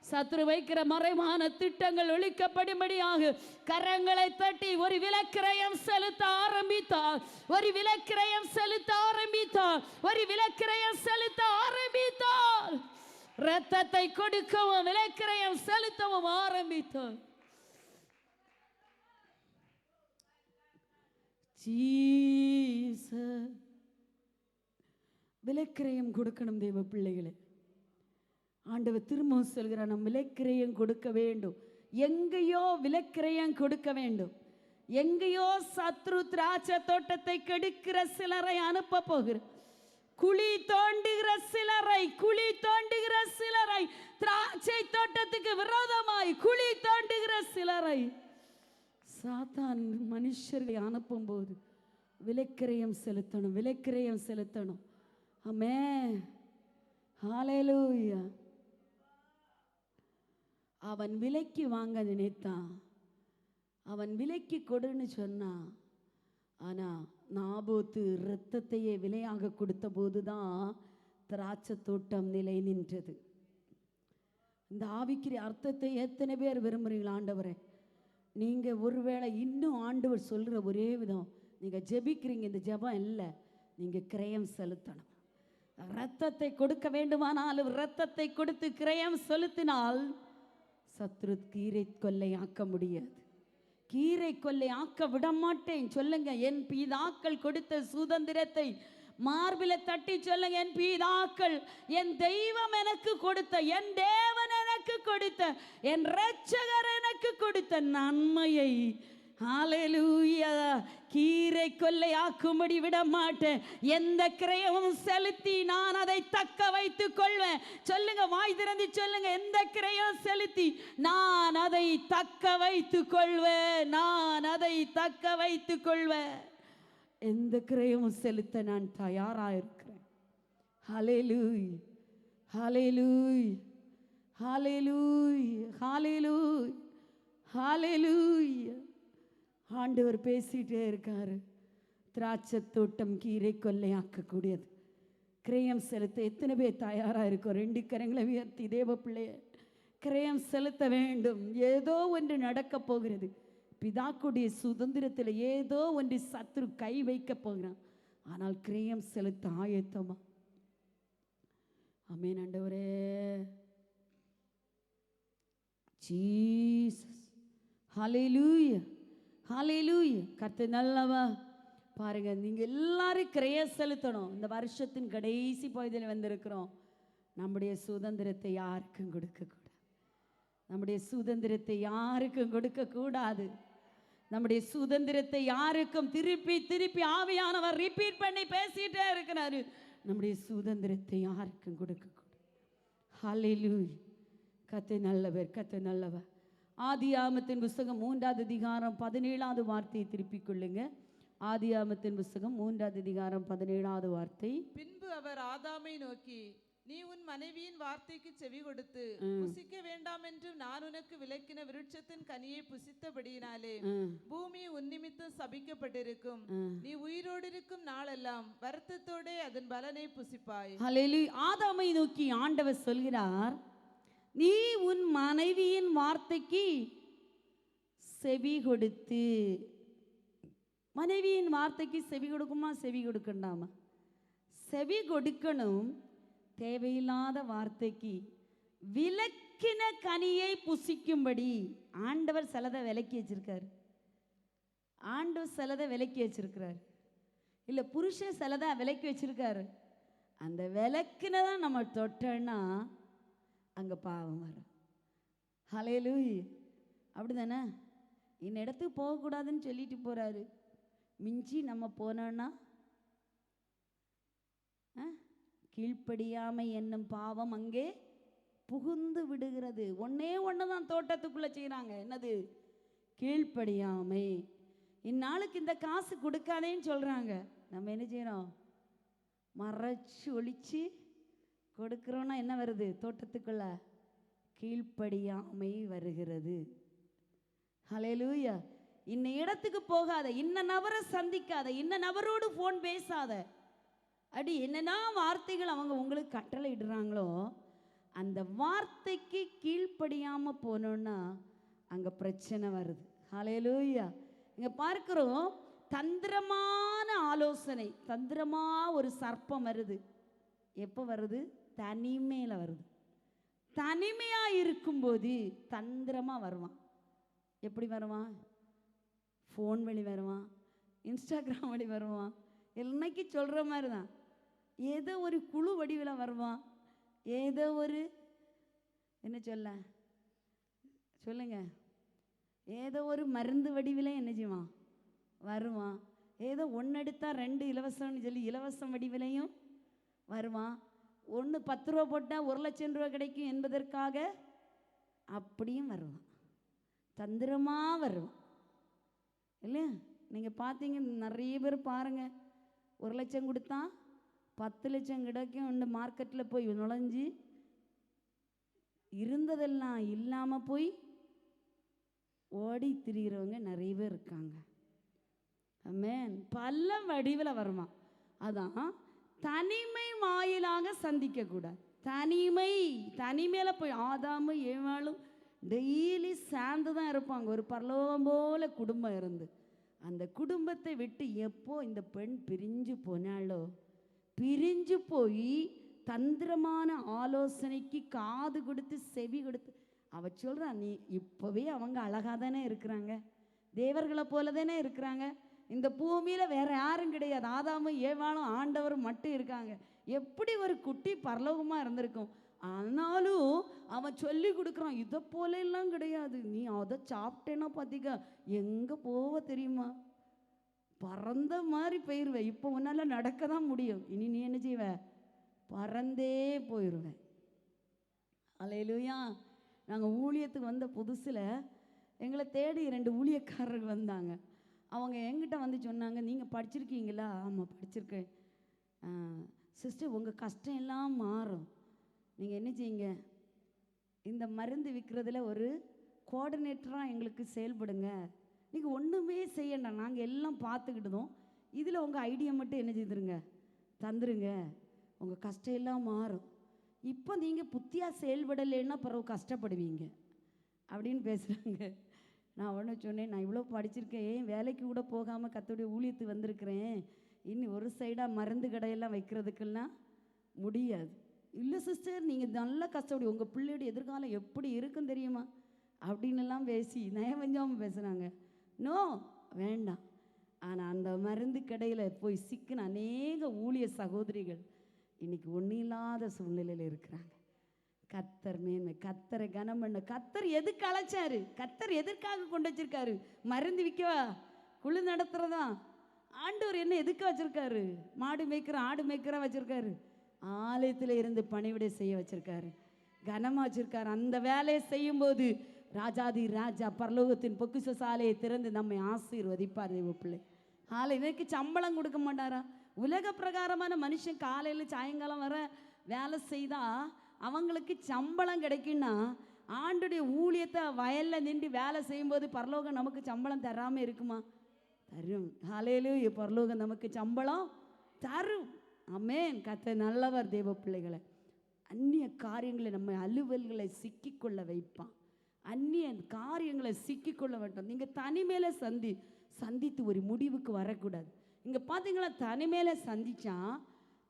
சத்ரு வைக்கிற மறைமான திட்டங்கள் ஒழிக்கப்படும்படியாக கரங்களை தட்டி ஒரு விலைக்கிரயம் செலுத்த ஆரம்பித்தார், ஒரு விலைக்கிரயம் செலுத்த ஆரம்பித்தார், ஒரு விலைக்கிரயம் செலுத்த ஆரம்பித்தார். இரத்தத்தை கொடுக்கவும் விலைக்கிரயம் செலுத்தவும் ஆரம்பித்தார். ஜீசஸ். விலைக்கிரயம் கொடுக்கணும் தேவ பிள்ளைகளே. ஆண்டவர் திரும்பவும் சொல்கிறார், நம் விலைக்கிரயம் கொடுக்க வேண்டும். எங்கேயோ விலைக்கிரயம் கொடுக்க வேண்டும். எங்கேயோ சத்ரு திராட்சை தோட்டத்தை கெடுக்கிற சிலரை அனுப்ப போகிறார். குழி தோண்டுகிற சிலரை திராட்சை தோட்டத்துக்கு விரோதமாய் குழி தோண்டுகிற சிலரை சாத்தான் மனுஷர்களை அனுப்பும் போது விலைக்கிரயம் செலுத்தணும். ஆமென், ஹல்லேலூயா. அவன் விலைக்கு வாங்க நினைத்தான், அவன் விலைக்கு கொடுன்னு சொன்னான். ஆனா நாபோத்து இரத்தத்தையே விலையாக கொடுத்த போதுதான் திராட்சை தோட்டம் நிலை நின்றது. இந்த ஆவிக்குரிய அர்த்தத்தை எத்தனை பேர் விரும்புறீங்களா? ஆண்டவரே, நீங்க ஒருவேளை இன்னும் ஆண்டவர் சொல்ற ஒரே விதம், நீங்க ஜெபிக்கிறீங்க, இந்த ஜெபம் இல்லை, நீங்க கிரயம் செலுத்தணும். இரத்தத்தை கொடுக்க வேண்டுமானாலும் இரத்தத்தை கொடுத்து கிரயம் செலுத்தினால் சத்ரு கீரை கொள்ளை ஆக்க முடியாது. கீரை கொள்ளை ஆக்க விட மாட்டேன் சொல்லுங்க. என் பிதாக்கள் கொடுத்த சுதந்திரத்தை மார்பில தட்டி சொல்லுங்க, என் பிதாக்கள், என் தெய்வம் எனக்கு கொடுத்த, என் தேவன் எனக்கு கொடுத்த, என் இரட்சகர் எனக்கு கொடுத்த நன்மையை ஹல்லேலூயா கீரை கொள்ளை ஆக்கும்படி விட மாட்டேன். எந்த கிரயமும் செலுத்தி நான் அதை தக்க வைத்துக் கொள்வேன். சொல்லுங்க, வாய் திறந்து சொல்லுங்க, எந்த கிரயம் செலுத்தி நான் அதை தக்க வைத்துக் கொள்வேன். நான் அதை தக்க வைத்துக் கொள்வேன். எந்த கிரயமும் செலுத்த நான் தயாராயிருக்கிறேன். ஹல்லேலூயா, ஹல்லேலூயா, ஹல்லேலூயா, ஹல்லேலூயா, ஹல்லேலூயா. ஆண்டவர் பேசிட்டே இருக்காரு. திராட்சை தோட்டம் கீரை கொள்ளையாக்கக்கூடியது. கிரயம் செலுத்த எத்தனை பேர் தயாராக இருக்கும்? 2 கரங்களை உயர்த்தி தேவ பிள்ளைய கிரயம் செலுத்த வேண்டும். ஏதோ ஒன்று நடக்க போகிறது. பிதாக்குடைய சுதந்திரத்தில் ஏதோ ஒன்று சத்ரு கை வைக்க போகிறான். ஆனால் கிரயம் செலுத்த ஆயத்தமா? ஆமென் ஆண்டவரே. ஜீசஸ், ஹல்லேலூயா, ஹல்லேலூயா. கர்த்தர் நல்லவா. பாருங்க, நீங்க எல்லாரும் கிரயம் செலுத்தணும். இந்த வருஷத்தின் கடைசி பகுதியில் வந்திருக்கிறோம். நம்முடைய சுதந்திரத்தை யாருக்கும் கொடுக்கக்கூடாது. நம்முடைய சுதந்திரத்தை யாருக்கும் கொடுக்கக்கூடாது. நம்முடைய சுதந்திரத்தை யாருக்கும் திருப்பி திருப்பி ஆவியானவர் ரிப்பீட் பண்ணி பேசிட்டே இருக்கிறாரு. நம்முடைய சுதந்திரத்தை யாருக்கும் கொடுக்கக்கூடாது. ஹல்லேலூயா. கர்த்தர் நல்லவர், கர்த்தர் நல்லவர். ஆதியாகமத்தின் புஸ்தகம் 3ஆம் அதிகாரம் 17ஆவது வார்த்தையை திருப்பிக் கொள்ளுங்க. ஆதியாகமத்தின் புஸ்தகம் 3ஆம் அதிகாரம் 17ஆவது வார்த்தை. பின்பு அவர் ஆதாமை நோக்கி, நீ உன் மனைவியின் வார்த்தைக்கு செவி கொடுத்து புசிக்க வேண்டாம் என்று நான் உனக்கு விலக்கின விருட்சத்தின் கனியை புசித்தபடியினாலே பூமி உன் நிமித்தம் சபிக்கப்பட்டிருக்கும். நீ உயிரோடு இருக்கும் நாளெல்லாம் வருத்தத்தோட அதன் பலனை புசிப்பாய். ஹல்லேலூயா. ஆதாமை நோக்கி ஆண்டவர் சொல்கிறார், நீ உன் மனைவியின் வார்த்தைக்கு செவி கொடுத்து. மனைவியின் வார்த்தைக்கு செவி கொடுக்குமா? செவி கொடுக்கண்டாமா? செவி கொடுக்கணும். தேவையில்லாத வார்த்தைக்கு விலக்கின கனியை புசிக்கும்படி ஆண்டவர் சிலதை விலக்கி வச்சிருக்காரு. ஆண்டவர் சிலதை விலக்கி வச்சிருக்கிறார். இல்லை, புருஷன் சிலதை விலக்கி வச்சிருக்காரு. அந்த விலக்கினதான் நம்ம தொட்டோன்னா அங்கே பாவம் வரும். ஹல்லேலூயா. அப்படி தானே? இந்த இடத்துக்கு போகக்கூடாதுன்னு சொல்லிட்டு போகிறாரு. மிஞ்சி நம்ம போனோன்னா கீழ்ப்படியாமை என்னும் பாவம் அங்கே புகுந்து விடுகிறது. ஒன்னே ஒன்று தான் தோட்டத்துக்குள்ளே செய்கிறாங்க. என்னது? கீழ்ப்படியாமை. இந்நாளுக்கு இந்த காசு கொடுக்காதேன்னு சொல்கிறாங்க. நம்ம என்ன செய்கிறோம்? மறைச்சு ஒழிச்சு கொடுக்குறோன்னா என்ன வருது? தோட்டத்துக்குள்ள கீழ்ப்படியாமை வருகிறது. ஹல்லேலூயா. இன்ன இடத்துக்கு போகாத, இன்ன நபரை சந்திக்காத, இன்ன நபரோடு ஃபோன் பேசாத, அடி என்னன்னா வார்த்தைகள் அவங்க உங்களுக்கு கட்டளை இடுறாங்களோ அந்த வார்த்தைக்கு கீழ்ப்படியாமல் போனோன்னா அங்கே பிரச்சனை வருது. ஹல்லேலூயா. இங்கே பார்க்குறோம், தந்திரமான ஆலோசனை, தந்திரமாக ஒரு சர்ப்பம் வருது. எப்போ வருது? தனிமையில் வருது. தனிமையாக இருக்கும்போது தந்திரமாக வருவான். எப்படி வருவான்? ஃபோன் வழி வருவான், இன்ஸ்டாகிராம் வழி வருவான். என்னைக்கு சொல்கிற மாதிரி தான். ஏதோ ஒரு குழு வடிவில் வருவான், ஏதோ ஒரு என்ன சொல்லுங்க, ஏதோ ஒரு மருந்து வடிவில் என்ன செய்வான் வருவான். ஏதோ ஒன்று எடுத்தால் 2 இலவசம்னு சொல்லி இலவசம் வடிவிலையும் வருவான். ஒன்று 10 ரூபா போட்டால் 1,00,000 ரூபா கிடைக்கும் என்பதற்காக அப்படியும் வருவான். தந்திரமாக வருவான் இல்லையா? நீங்கள் பார்த்தீங்க, நிறைய பேர் பாருங்கள், 1,00,000 கொடுத்தா 10 லட்சம் கிடைக்கும் இந்த மார்க்கெட்டில் போய் நுழைஞ்சி இருந்ததெல்லாம் இல்லாமல் போய் ஓடி திரிகிறவங்க நிறைய பேர் இருக்காங்க. ஆமென். பல வடிவில் வருமா. அதான் தனிமை வாயிலாக சந்திக்கக்கூடாது. தனிமையில் போய் ஆதாமும் ஏவாளும் டெய்லி சேர்ந்து தான் இருப்பாங்க. ஒரு பரலோகம் போல குடும்பம் இருந்து அந்த குடும்பத்தை விட்டு எப்போ இந்த பெண் பிரிஞ்சு போனாலோ, பிரிஞ்சு போய் தந்திரமான ஆலோசனைக்கு காது கொடுத்து செவி கொடுத்து அவ சொல்றா, நீ இப்போவே அவங்க அழகாக தானே இருக்கிறாங்க, தேவர்களை போல தானே இருக்கிறாங்க, இந்த பூமியில் வேற யாரும் கிடையாது, ஆதாமும் ஏவாளும் ஆண்டவரும் மட்டும் இருக்காங்க, எப்படி ஒரு குட்டி பரலோகமாக இருந்திருக்கும். ஆனாலும் அவன் சொல்லி கொடுக்குறான், இதை போல எல்லாம் கிடையாது, நீ அதை சாப்பிட்டேன்னா பார்த்திக்க எங்கே போவ தெரியுமா, பறந்த மாதிரி போயிடுவேன், இப்போ உன்னால் நடக்க தான் முடியும், இனி நீ என்ன செய்வ, பறந்தே போயிடுவேன். அல்லேலூயா. நாங்கள் ஊழியத்துக்கு வந்த புதுசில் எங்களை தேடி 2 ஊழியக்காரர்கள் வந்தாங்க. அவங்க என்கிட்ட வந்து சொன்னாங்க, நீங்கள் படிச்சிருக்கீங்களா? ஆமாம் படிச்சிருக்கேன். சிஸ்டர், உங்கள் கஷ்டம் எல்லாம் மாறும், நீங்கள் என்ன செய்யுங்க, இந்த மருந்து விற்கிறதுல ஒரு கோஆர்டினேட்டராக எங்களுக்கு செயல்படுங்க, நீங்கள் ஒன்றுமே செய்யண்டா, நாங்கள் எல்லாம் பார்த்துக்கிட்டதும் இதில் உங்கள் ஐடியா மட்டும் என்ன செய்துருங்க, தந்துருங்க, உங்கள் கஷ்டம் எல்லாம் மாறும். இப்போ நீங்கள் புத்தியாக செயல்படலைன்னா பிறகு கஷ்டப்படுவீங்க அப்படின்னு பேசுகிறாங்க. நான் உடனே சொன்னேன், நான் இவ்வளோ படிச்சிருக்கேன், ஏன் வேலைக்கு கூட போகாமல் கர்த்தருடைய ஊழியத்துக்கு வந்திருக்கிறேன், இன்னி ஒரு சைடாக மருந்து கடையெல்லாம் வைக்கிறதுக்கெல்லாம் முடியாது. இல்லை சிஸ்டர், நீங்கள் நல்லா கஷ்டப்படி, உங்கள் பிள்ளையோட எதிர்காலம் எப்படி இருக்குன்னு தெரியுமா அப்படின்னுலாம் பேசி நயவஞ்சாமல் பேசுகிறாங்க. நோ, வேண்டாம். ஆனால் அந்த மருந்து கடையில் போய் சிக்கின அநேக ஊழிய சகோதரிகள் இன்னைக்கு ஒன்றும் இல்லாத சூழ்நிலையில் இருக்கிறாங்க. கத்தர் மேன்மை, கத்தரை கனம் பண்ண, கத்தர் எதுக்கு அழைச்சாரு, கத்தர் எதற்காக கொண்டு வச்சிருக்காரு, மருந்து விற்கவா, குழு நடத்துறதா? ஆண்டவர் என்ன எதுக்கு வச்சிருக்காரு? மாடு மேய்க்கிற ஆடு மேய்க்கிற வச்சிருக்காரு, ஆலயத்தில் இருந்து பணிவிடை செய்ய வச்சிருக்காரு, கனமாக வச்சிருக்காரு. அந்த வேலையை செய்யும்போது ராஜாதி ராஜா பரலோகத்தின் பொக்கிஷ சாலையை திறந்து நம்மை ஆசீர்வதிப்பார். தேவ பிள்ளை, இதற்கு சம்பளம் கொடுக்க மாட்டாரா? உலக பிரகாரமான மனுஷன் காலையில் சாயங்காலம் வர வேலை செய்தால் அவங்களுக்கு சம்பளம் கிடைக்குன்னா, ஆண்டுடைய ஊழியத்தை வயலில் நின்று வேலை செய்யும்போது பரலோகம் நமக்கு சம்பளம் தராமல் இருக்குமா? தரும். ஹல்லேலூயா. பரலோகம் நமக்கு சம்பளம் தரும். ஆமென். கர்த்தர் நல்லவர். தேவ பிள்ளைகளை, அந்நிய காரியங்களை நம்ம அலுவல்களை சிக்கிக்கொள்ள வைப்பான். அந்நிய காரியங்களை சிக்கிக்கொள்ள வேண்டாம். நீங்கள் தனிமையில் சந்தித்து ஒரு முடிவுக்கு வரக்கூடாது. இங்கே பார்த்தீங்களா, தனிமையில் சந்திச்சா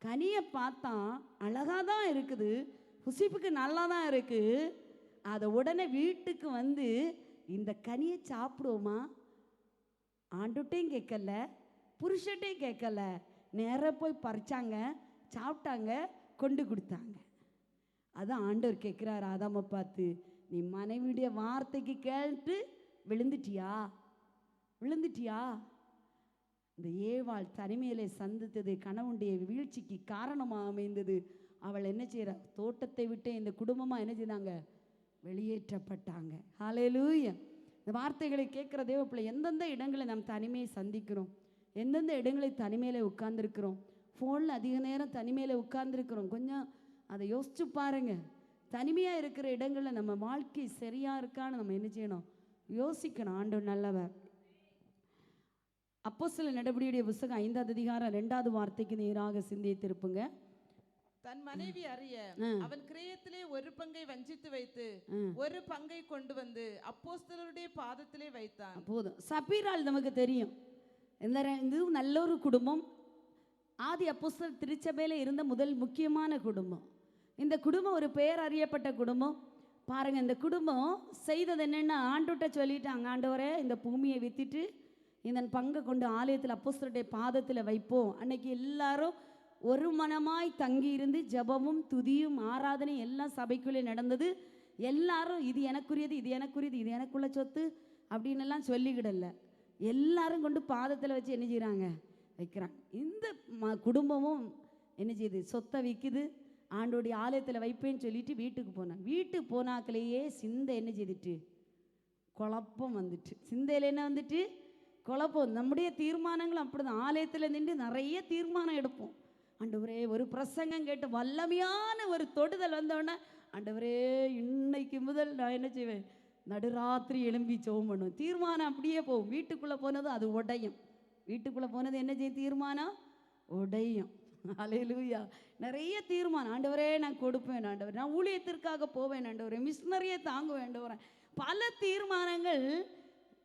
கனியை பார்த்தா அழகாக தான் இருக்குது, புசிப்புக்கு நல்லா தான் இருக்குது, அதை உடனே வீட்டுக்கு வந்து இந்த கனியை சாப்பிடுவோமா, ஆண்டுகிட்டையும் கேட்கல, புருஷட்டையும் கேட்கல, நேராக போய் பறிச்சாங்க, சாப்பிட்டாங்க, கொண்டு கொடுத்தாங்க. அதான் ஆண்டவர் கேட்குறாரு ஆதாமை பார்த்து, நீ மனைவியுடைய வார்த்தைக்கு கேட்டு விழுந்துட்டியா? இந்த ஏவாள் தனிமையிலே சந்தித்தது கணவனுடைய வீழ்ச்சிக்கு காரணமாக அமைந்தது. அவள் என்ன செய்கிறா, தோட்டத்தை விட்டு இந்த குடும்பமாக என்ன செய்தாங்க, வெளியேற்றப்பட்டாங்க. ஹல்லேலூயா. இந்த வார்த்தைகளை கேட்குற தேவ பிள்ளை, எந்தெந்த இடங்களை நாம் தனிமையை சந்திக்கிறோம், எந்தெந்த இடங்களை தனிமையில் உட்கார்ந்துருக்கிறோம், ஃபோனில் அதிக நேரம் தனிமையில் உட்கார்ந்துருக்கிறோம், கொஞ்சம் அதை யோசிச்சு பாருங்கள். தனிமையாக இருக்கிற இடங்களில் நம்ம வாழ்க்கை சரியாக இருக்கான்னு நம்ம என்ன செய்யணும், யோசிக்கணும். ஆண்டவர் நல்லவர். அப்போஸ்தலர் நடபடியுடைய புத்தகம் 5ஆம் அதிகாரம் 2வது வார்த்தைக்கு நேராக சிந்தையை திருப்புங்க. தன் மனைவி அறிய அவன் கிரயத்திலே ஒரு பங்கை வஞ்சித்து வைத்து ஒரு பங்கை கொண்டு வந்து அப்போஸ்தலருடைய பாதத்திலே வைத்தான். போதும். சபீரால் நமக்கு தெரியும், இது நல்ல ஒரு குடும்பம், ஆதி அப்போஸ்தலர் திருச்சபையில் இருந்த முதல் முக்கியமான குடும்பம். இந்த குடும்பம் ஒரு பெயர் அறியப்பட்ட குடும்பம். பாருங்க, இந்த குடும்பம் செய்தது என்னென்னா, ஆண்டுகிட்ட சொல்லிட்டாங்க, ஆண்டவரே இந்த பூமியை வித்துட்டு இந்த பங்கை கொண்டு ஆலயத்தில் அப்போஸ்தலருடைய பாதத்தில் வைப்போம். அன்னைக்கு எல்லாரும் ஒரு மனமாய் தங்கி இருந்து ஜெபமும் துதியும் ஆராதனை எல்லாம் சபைக்குள்ளே நடந்தது. எல்லாரும் இது எனக்குரியது, இது எனக்குரியது, இது எனக்குள்ள சொத்து அப்படின்னு எல்லாம் சொல்லிக்கிடல. எல்லாரும் கொண்டு பாதத்தில் வச்சு என்ன செய்கிறாங்க, வைக்கிறாங்க. இந்த குடும்பமும் என்ன செய்யுது, சொத்தை விற்குது. ஆண்டோடைய ஆலயத்தில் வைப்பேன்னு சொல்லிட்டு வீட்டுக்கு போனாங்க. வீட்டுக்கு போனாக்களையே சிந்தை என்ன செய்துட்டு, குழப்பம் வந்துட்டு. சிந்தையில் என்ன வந்துட்டு, குழப்பம். நம்முடைய தீர்மானங்கள் அப்படிதான். ஆலயத்தில் நின்று நிறைய தீர்மானம் எடுப்போம். ஆண்டவரே, ஒரு பிரசங்கம் கேட்டு வல்லமையான ஒரு தொடுதல் வந்தோடனே, ஆண்டவரே இன்னைக்கு முதல் நான் என்ன செய்வேன், நடுராத்திரி எழும்பி ஜெபம் பண்ணுவேன். தீர்மானம் அப்படியே போகும். வீட்டுக்குள்ளே போனது அது உடையும். வீட்டுக்குள்ளே போனது என்ன செய்யும், தீர்மானம் உடையும். அல்லேலூயா. நிறைய தீர்மானம். ஆண்டவரே நான் கொடுப்பேன், ஆண்டவர் நான் ஊழியத்திற்காக போவேன், ஆண்டவரே மிஷினரியை தாங்குவேன், ஆண்டவரே. பல தீர்மானங்கள்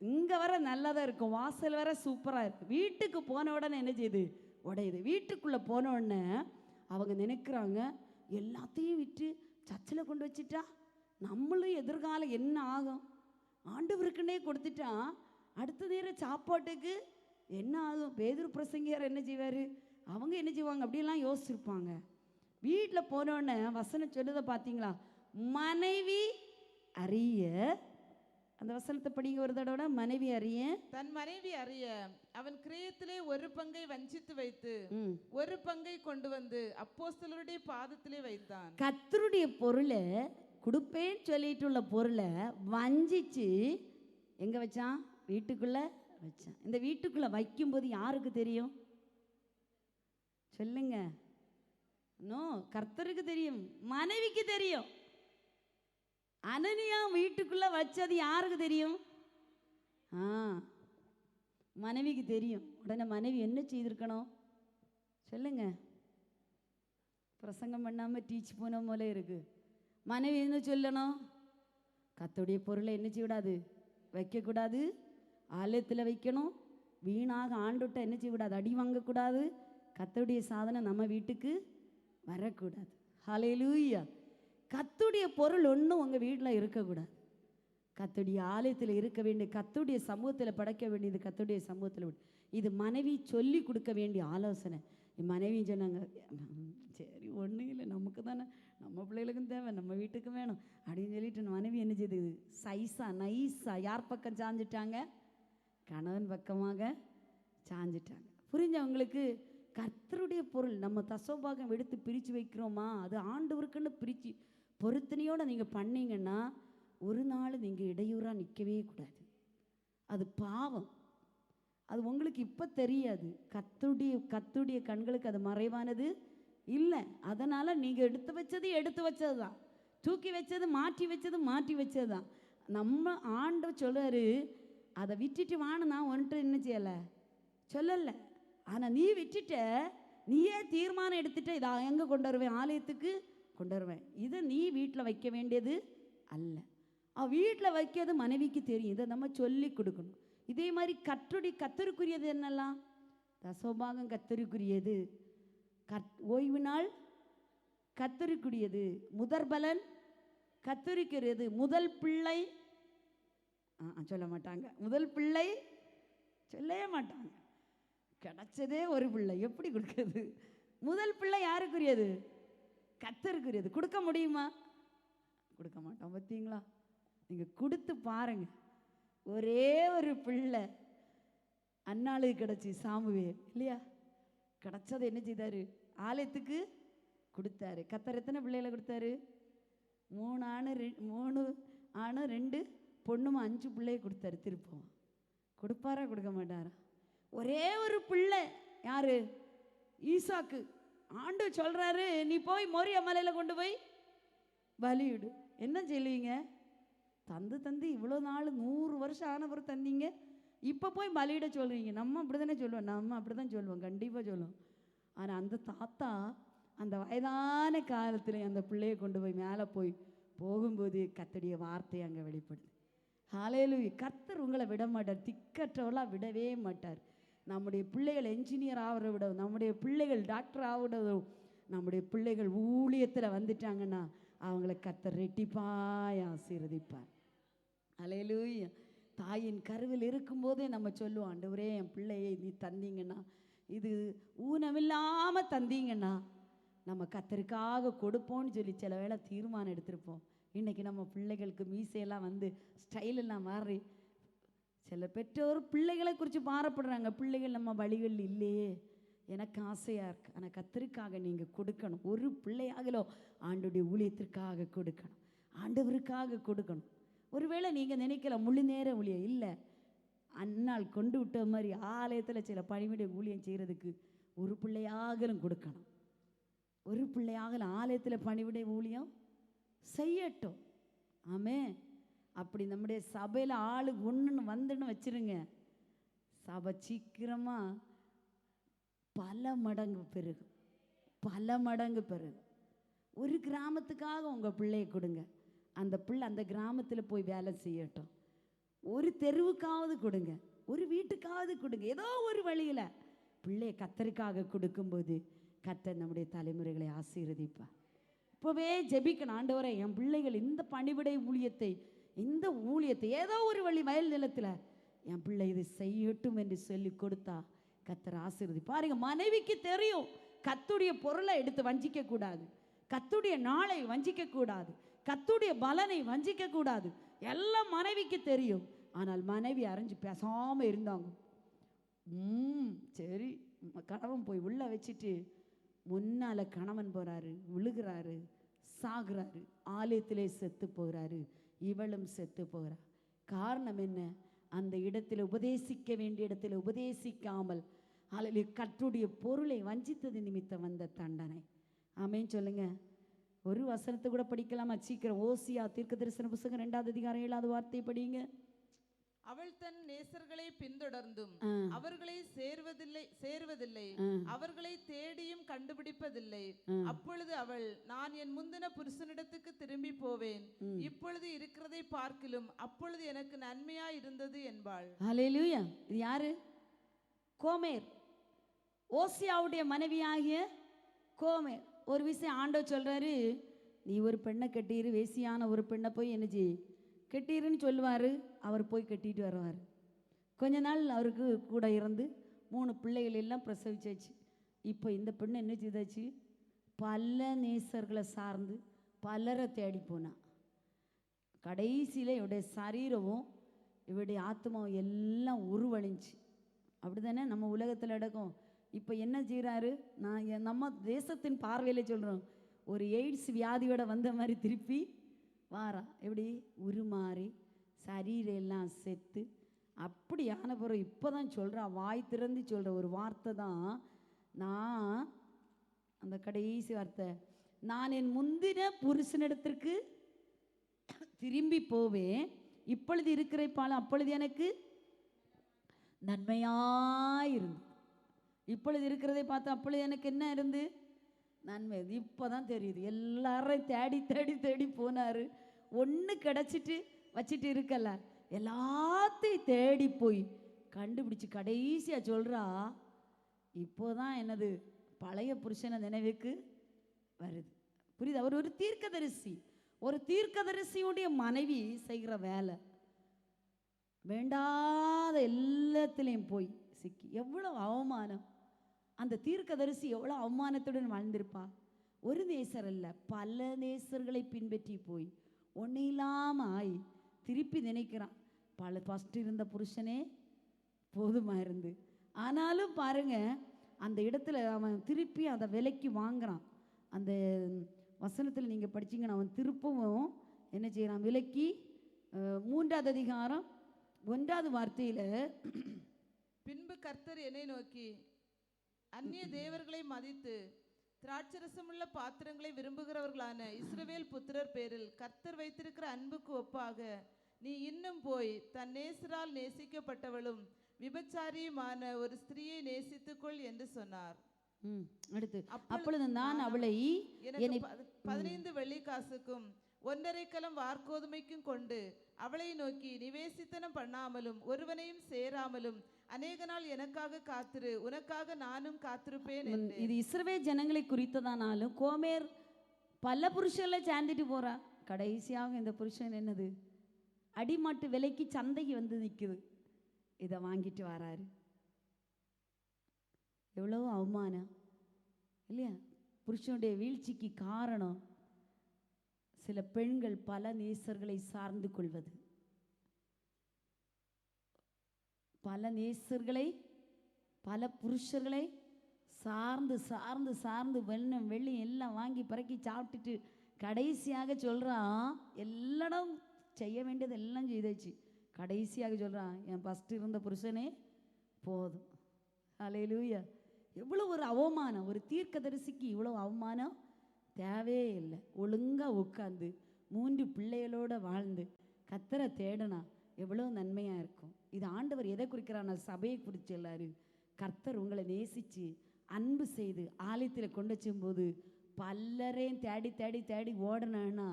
இங்கே வர நல்லதாக இருக்கும், வாசல் வர சூப்பராக இருக்குது. வீட்டுக்கு போன உடனே என்ன செய்யுது, உடையுது. வீட்டுக்குள்ளே போன உடனே அவங்க நினைக்கிறாங்க, எல்லாத்தையும் விட்டு சர்ச்சில் கொண்டு வச்சுட்டா நம்மளும் எதிர்காலம் என்ன ஆகும், ஆண்டவருக்குன்னே கொடுத்துட்டா அடுத்த நேரம் சாப்பாட்டுக்கு என்ன ஆகும், பேதுரு பிரசங்கியார் என்ன செய்வார், அவங்க என்ன செய்வாங்க, அப்படிலாம் யோசிச்சிருப்பாங்க. வீட்டில் போனோடனே வசனம் சொல்லுதை பார்த்தீங்களா, மனைவி அறிய, அந்த வசனத்தை படிங்க ஒரு தடவை. மனைவி அறிய, தன் மனைவி அறிய அவன் கிரயத்திலே ஒரு பங்கை வஞ்சித்து வைத்து ஒரு பங்கை கொண்டு வந்து அப்போஸ்தலருடைய பாதத்திலே வைத்தான். கர்த்தருடைய பொருளை கொடுப்பேன்னு சொல்லிட்டுள்ள பொருளை வஞ்சிச்சு எங்க வச்சான், வீட்டுக்குள்ள வச்சான். இந்த வீட்டுக்குள்ள வைக்கும்போது யாருக்கு தெரியும் சொல்லுங்க? நோ, கர்த்தருக்கு தெரியும், மனைவிக்கு தெரியும். அனனியா வீட்டுக்குள்ள வச்சது யாருக்கு தெரியும்? மனைவிக்கு தெரியும். உடனே மனைவி என்ன செய்திருக்கணும் சொல்லுங்க? பிரசங்கம் பண்ணாம டீச் போன போல இருக்கு. மனைவி என்ன சொல்லணும், கர்த்தருடைய பொருளை என்ன செய்யக்கூடாது, வைக்கக்கூடாது, ஆலயத்தில் வைக்கணும். வீணாக ஆண்டுட்ட என்ன செய்யக்கூடாது, அடி வாங்கக்கூடாது. கர்த்தருடைய சாதனை நம்ம வீட்டுக்கு வரக்கூடாது. ஹல்லேலூயா. கர்த்தருடைய பொருள் ஒன்றும் உங்கள் வீட்டில் இருக்கக்கூடாது. கர்த்தருடைய ஆலயத்தில் இருக்க வேண்டிய, கர்த்தருடைய சமூகத்தில் படைக்க வேண்டியது கர்த்தருடைய சமூகத்தில். இது மனைவி சொல்லி கொடுக்க வேண்டிய ஆலோசனை. மனைவி சொன்னாங்க, சரி ஒன்றும் இல்லை, நமக்கு தானே, நம்ம பிள்ளைகளுக்கும் தேவை, நம்ம வீட்டுக்கு வேணும் அப்படின்னு சொல்லிட்டு மனைவி என்ன செய்யுது, சைஸா நைஸா யார் பக்கம் சாஞ்சிட்டாங்க, கணவன் பக்கமாக சாஞ்சிட்டாங்க. புரிஞ்சவங்களுக்கு? கர்த்தருடைய பொருள் நம்ம தசோபாகம் எடுத்து பிரித்து வைக்கிறோமா, அது ஆண்டவருக்குன்னு பிரித்து பொருத்தனையோடு நீங்கள் பண்ணீங்கன்னா ஒரு நாள் நீங்கள் இடையூறாக நிற்கவே கூடாது. அது பாவம். அது உங்களுக்கு இப்போ தெரியாது. கர்த்தருடைய கண்களுக்கு அது மறைவானது இல்லை. அதனால் நீங்கள் எடுத்து வச்சது தான், தூக்கி வச்சது மாற்றி வச்சது தான். நம்ம ஆண்டவர் சொல்கிறாரு, அதை விட்டுட்டு வான்னு நான் ஒன்றை என்ன செய்யலை சொல்லலை. ஆனால் நீ விட்டுட்ட, நீயே தீர்மானம் எடுத்துட்ட, இதை எங்கே கொண்டு வருவேன், ஆலயத்துக்கு கொண்டு வருவேன். இதை நீ வீட்டில் வைக்க வேண்டியது அல்ல. வீட்டில் வைக்கிறது மனைவிக்கு தெரியும். இதை நம்ம சொல்லி கொடுக்கணும். இதே மாதிரி கர்த்தருக்குரியது என்னெல்லாம், தசோபாகம் கர்த்தருக்குரியது, ஓய்வு நாள் கர்த்தருக்குரியது, முதற் பலன் கர்த்தருக்குரியது, முதல் பிள்ளை சொல்ல மாட்டாங்க, முதல் பிள்ளை சொல்லவே மாட்டாங்க. கிடைச்சதே ஒரு பிள்ளை எப்படி கொடுக்குறது? முதல் பிள்ளை யாருக்குரியது? கர்த்தருக்குரியது. கொடுக்க முடியுமா? கொடுக்க மாட்டோம். பார்த்தீங்களா? நீங்கள் கொடுத்து பாருங்க. ஒரே ஒரு பிள்ளை அன்னாளுக்கு கிடச்சி, சாமுவேல் இல்லையா, கிடச்சதை என்ன செய்தார், ஆலயத்துக்கு கொடுத்தாரு. கர்த்தர் எத்தனை பிள்ளைகளை கொடுத்தாரு? 3 ஆணும் 2 பொண்ணுமா 5 பிள்ளையை கொடுத்தாரு. திருப்பம் கொடுப்பாரா கொடுக்க மாட்டாரா? ஒரே ஒரு பிள்ளை யாரு? ஈசாக்கு. ஆண்டவர் சொல்றாரு, நீ போய் மோரியா மலையில கொண்டு போய் பலியிடு. என்ன சொல்லுவீங்க? தந்து இவ்வளோ நாள் 100 வருஷம் ஆனவர் தந்தீங்க, இப்போ போய் பலியிட சொல்றீங்க. நம்ம அப்படிதானே சொல்லுவோம், நம்ம அப்படிதான் சொல்லுவோம், கண்டிப்பாக சொல்லுவோம். ஆனால் அந்த தாத்தா அந்த வயதான காலத்தில் அந்த பிள்ளையை கொண்டு போய் மேலே போகும்போது கர்த்தருடைய வார்த்தை அங்கே வெளிப்படுது. ஹல்லேலூயா. கர்த்தர் உங்களை விட மாட்டார், திக்கற்றவர்களாக விடவே மாட்டார். நம்முடைய பிள்ளைகள் என்ஜினியர் ஆகிற விடவும், நம்முடைய பிள்ளைகள் டாக்டர் ஆகிடவும், நம்முடைய பிள்ளைகள் ஊழியத்தில் வந்துட்டாங்கன்னா அவங்கள கர்த்தர் ரெட்டிப்பாய் ஆசீர்வதிப்பார். ஹல்லேலூயா. தாயின் கருவில் இருக்கும்போதே நம்ம சொல்லுவோம், ஆண்டவரே என் பிள்ளையை நீ தந்தீங்கன்னா இது ஊனமில்லாம தந்தீங்கன்னா நம்ம கத்தருக்காக கொடுப்போம்னு சொல்லி சில வேளை தீர்மானம் எடுத்திருப்போம். இன்னைக்கு நம்ம பிள்ளைகளுக்கு மீசையெல்லாம் வந்து ஸ்டைலெல்லாம் மாறி சில பெற்றோர் பிள்ளைகளை குறித்து பாரப்படுறாங்க. பிள்ளைகள் நம்ம வழிகள் இல்லையே, எனக்கு ஆசையாக இருக்குது. ஆனால் கத்தருக்காக நீங்கள் கொடுக்கணும். ஒரு பிள்ளையாகலோ ஆண்டுடைய ஊழியத்திற்காக கொடுக்கணும், ஆண்டவருக்காக கொடுக்கணும். ஒருவேளை நீங்கள் நினைக்கல முழு நேர ஊழியம் இல்லை, அந்நாள் கொண்டு விட்ட மாதிரி ஆலயத்தில் சில பணிவிடை ஊழியம் செய்கிறதுக்கு ஒரு பிள்ளையாகலும் கொடுக்கணும். ஒரு பிள்ளையாகலும் ஆலயத்தில் பணிவிடை ஊழியம் செய்யட்டும். ஆமே. அப்படி நம்முடைய சபையில் ஆளு ஒன்றுன்னு வந்துன்னு வச்சிருங்க, சபை சீக்கிரமாக பல மடங்கு பெருகும், பல மடங்கு பெருகும். ஒரு கிராமத்துக்காக உங்கள் பிள்ளையை கொடுங்க, அந்த பிள்ளை அந்த கிராமத்தில் போய் வேலை செய்யட்டும். ஒரு தெருவுக்காவது கொடுங்க, ஒரு வீட்டுக்காவது கொடுங்க. ஏதோ ஒரு வழியில் பிள்ளையை கத்தருக்காக கொடுக்கும்போது கத்தர் நம்முடைய தலைமுறைகளை ஆசீர்வதிப்பார். இப்போவே ஜெபிக்கணும், ஆண்டவரே என் பிள்ளைகள் இந்த பணிவிடை ஊழியத்தை, இந்த ஊழியத்தை ஏதோ ஒரு வழி வயல் நிலத்தில் என் பிள்ளை இதை செய்யட்டும் என்று சொல்லி கொடுத்தா கத்தர் ஆசீர்வதி. பாருங்க, மனைவிக்கு தெரியும் கத்துடைய பொருளை எடுத்து வஞ்சிக்க கூடாது, கத்துடைய நாளை வஞ்சிக்க கூடாது, கத்துடைய பலனை வஞ்சிக்க கூடாது, எல்லாம் மனைவிக்கு தெரியும். ஆனால் மனைவி அரைஞ்சு பேசாமல் இருந்தாங்க. சரி, கணவன் போய் உள்ள வச்சுட்டு முன்னால கணவன் போறாரு, விழுகிறாரு, சாகுறாரு, ஆலயத்திலே செத்து போகிறாரு, இவளும் செத்து போகிறா. காரணம் என்ன? அந்த இடத்துல உபதேசிக்க வேண்டிய இடத்துல உபதேசிக்காமல் அல்லது கற்றுடைய பொருளை வஞ்சித்தது நிமித்தம் வந்த தண்டனை. ஆமேன்னு சொல்லுங்க. ஒரு வசனத்தை கூட படிக்கலாமா? சீக்கிரம் ஓசியா தீர்க்கதரிசன புத்தகம் 2ஆம் அதிகாரம் 7ஆவது வார்த்தை படிங்க. அவள் தன் நேசர்களை பின்தொடர்ந்தும் அவர்களை சேர்வதில்லை, அவர்களை தேடியும் கண்டுபிடிப்பதில்லை. அப்பொழுது அவள், நான் என் முந்தின புருஷனிடத்துக்கு திரும்பி போவேன், இப்பொழுது இருக்கிறதை பார்க்கிலும் அப்பொழுது எனக்கு நன்மையா இருந்தது என்பாள். ஹல்லேலூயா. இது யாரு? கோமேர், ஓசியாவுடைய மனைவியாகிய கோமேர். ஒரு விஷயம் ஆண்டவர் சொல்றாரு, நீ ஒரு பெண்ணை கட்டிரு, வேசியான ஒரு பெண்ணை போய் என்ன செய் கட்டிருன்னு சொல்லுவார். அவர் போய் கட்டிட்டு வருவார். கொஞ்ச நாள் அவருக்கு கூட இருந்து 3 பிள்ளைகள் எல்லாம் பிரசவிச்சாச்சு. இப்போ இந்த பெண்ணு என்ன செய்தாச்சு? பல நேசர்களை சார்ந்து பலரை தேடி போனா. கடைசியில் இவருடைய சரீரமும் இவருடைய ஆத்மாவும் எல்லாம் உருவழிஞ்சு. அப்படி தானே நம்ம உலகத்தில் நடக்கும். இப்போ என்ன செய்கிறாரு? நம்ம தேசத்தின் பார்வையில் சொல்கிறோம், ஒரு எய்ட்ஸ் வியாதியோட வந்த மாதிரி திருப்பி வாரா. எப்படி? உருமாறி சரீரம் எல்லாம் செத்து அப்படியான பிறகு இப்போ தான் சொல்கிறா, வாய் திறந்து சொல்கிற ஒரு வார்த்தை தான். நான் அந்த கடைசி வார்த்தை, நான் என் முந்தின புருஷனிடத்திற்கு திரும்பி போவேன், இப்பொழுது இருக்கிற பாலம் அப்பொழுது எனக்கு நன்மையாயிருந்து. இப்பொழுது இருக்கிறதை பார்த்து அப்பொழுது எனக்கு என்ன இருந்து நன்மை. இப்போ தான் தெரியுது. எல்லாரையும் தேடி தேடி தேடி போனார், ஒன்று கிடச்சிட்டு வச்சுட்டு இருக்கல, எல்லாத்தையும் தேடி போய் கண்டுபிடிச்சி கடைசியாக சொல்கிறா, இப்போதான் என்னது பழைய புருஷனை நினைவுக்கு வருது. புரியுது? அவர் ஒரு தீர்க்கதரிசி. ஒரு தீர்க்கதரிசியுடைய மனைவி செய்கிற வேலை வேண்டாத எல்லாத்துலேயும் போய் சிக்கி எவ்வளோ அவமானம். அந்த தீர்க்கதரிசி எவ்வளோ அவமானத்துடன் வாழ்ந்திருப்பா. ஒரு நேசர் அல்ல, பல நேசர்களை பின்பற்றி போய் ஒன்றும் இல்லாமல் ஆய் திருப்பி நினைக்கிறான், ஃபஸ்ட்டு இருந்த புருஷனே போதுமாக இருந்து. ஆனாலும் பாருங்க, அந்த இடத்துல அவன் திருப்பி அதை விலைக்கு வாங்குறான். அந்த வசனத்தில் நீங்கள் படிச்சிங்கன்னா அவன் திருப்பவும் என்ன செய்கிறான்? விலைக்கு 3ஆவது அதிகாரம் 1ஆவது வார்த்தையில், பின்பு கர்த்தர் என்னை நோக்கி, அந்நிய தேவர்களை மதித்து திராட்சரசமுள்ள பாத்திரங்களை விரும்புகிறவர்களான இஸ்ரவேல் புத்திரர் பேரில் கர்த்தர் வைத்திருக்கிற அன்புக்கு ஒப்பாக நீ இன்னும் போய் தன் நேசரால் நேசிக்கப்பட்டவளும் விபச்சாரியுமான ஒரு ஸ்திரீயை நேசித்துக்கொள் என்று சொன்னார். அடுத்து, அப்பொழுது நான் அவளை 15 வெள்ளிக்காசுக்கும் 1.5 கலம் வார்கோதுமைக்கும் கொண்டு அவளை நோக்கி, நிவேசித்தனம் பண்ணாமலும் ஒருவனையும் சேராமலும் அநேக நாள் எனக்காக காத்திரு, உனக்காக நானும் காத்திருப்பேன் என்று. இது இஸ்ரவேல் ஜனங்களை குறித்ததானாலும் கோமேர் பல புருஷர்களை சேர்ந்துட்டு போறா. கடைசியாக இந்த புருஷன் என்னது? அடிமாட்டு விலைக்கு சந்தைக்கு வந்து நிற்குது, இதை வாங்கிட்டு வராரு. எவ்வளோ அவமானம் இல்லையா? புருஷனுடைய வீழ்ச்சிக்கு காரணம் சில பெண்கள் பல நேசர்களை சார்ந்து கொள்வது. பல நேசர்களை, பல புருஷர்களை சார்ந்து சார்ந்து சார்ந்து வெள்ளம் வெள்ளி எல்லாம் வாங்கி பறக்கி சாப்பிட்டுட்டு கடைசியாக சொல்கிறான், எல்லாம் செய்ய வேண்டியது எல்லாம் செய்தாச்சு, கடைசியாக சொல்கிறான், என் ஃபஸ்ட்டு இருந்த புருஷனே போதும். ஹல்லேலூயா! எவ்வளோ ஒரு அவமானம்! ஒரு தீர்க்கதரிசிக்கு இவ்வளோ அவமானம் தேவையே இல்லை. ஒழுங்காக உட்காந்து 3 பிள்ளைகளோடு வாழ்ந்து கர்த்தரை தேடனா எவ்வளோ நன்மையாக இருக்கும். இது ஆண்டவர் எதை குறிக்கிறான? சபையை குறித்து. எல்லாரும் கர்த்தர் உங்களை நேசித்து அன்பு செய்து ஆலயத்தில் கொண்டு வச்சும்போது பல்லரையும் தேடி தேடி தேடி ஓடனா,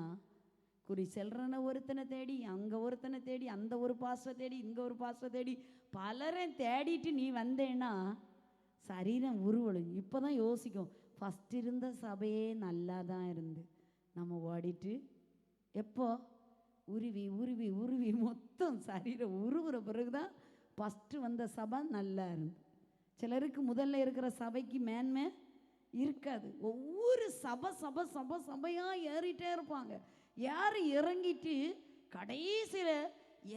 குறி செல்றன ஒருத்தனை தேடி, அங்கே ஒருத்தனை தேடி, அந்த ஒரு பாஸ்டரை தேடி, இங்கே ஒரு பாஸ்டரை தேடி, பலரையும் தேடிட்டு நீ வந்தேன்னா சரீரம் உருவலும். இப்போ தான் யோசிக்கும், ஃபஸ்ட் இருந்த சபையே நல்லா தான் இருந்து நம்ம ஓடிட்டு எப்போ உருவி உருவி உருவி மொத்தம் சரீரம் உருவுற பிறகு தான் ஃபஸ்ட்டு வந்த சபை நல்லா இருந்து. சிலருக்கு முதல்ல இருக்கிற சபைக்கு மேன்மை இருக்காது. ஒவ்வொரு சபை சபை சபை சபையாக ஏறிட்டே இருப்பாங்க. யார் இறங்கிட்டு கடைசியில்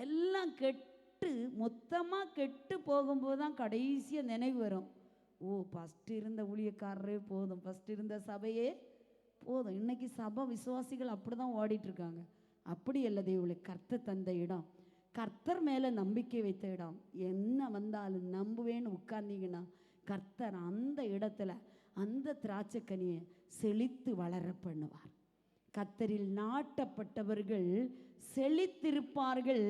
எல்லாம் கெட்டு மொத்தமாக கெட்டு போகும்போது தான் கடைசியாக நினைவு வரும், ஓ ஃபஸ்ட்டு இருந்த ஊழியக்காரரே போதும், ஃபஸ்ட்டு இருந்த சபையே போதும். இன்னைக்கு சபை விசுவாசிகள் அப்படி தான் ஓடிட்டுருக்காங்க. அப்படி இல்லை தேவளே, கர்த்தர் தந்த இடம், கர்த்தர் மேலே நம்பிக்கை வைத்த இடம், என்ன வந்தாலும் நம்புவேன்னு உட்கார்ந்தீங்கன்னா கர்த்தர் அந்த இடத்துல அந்த திராட்சைக்கனியை செழித்து வளர பண்ணுவார். கர்த்தரில் நாட்டப்பட்டவர்கள் செழித்திருப்பார்கள்.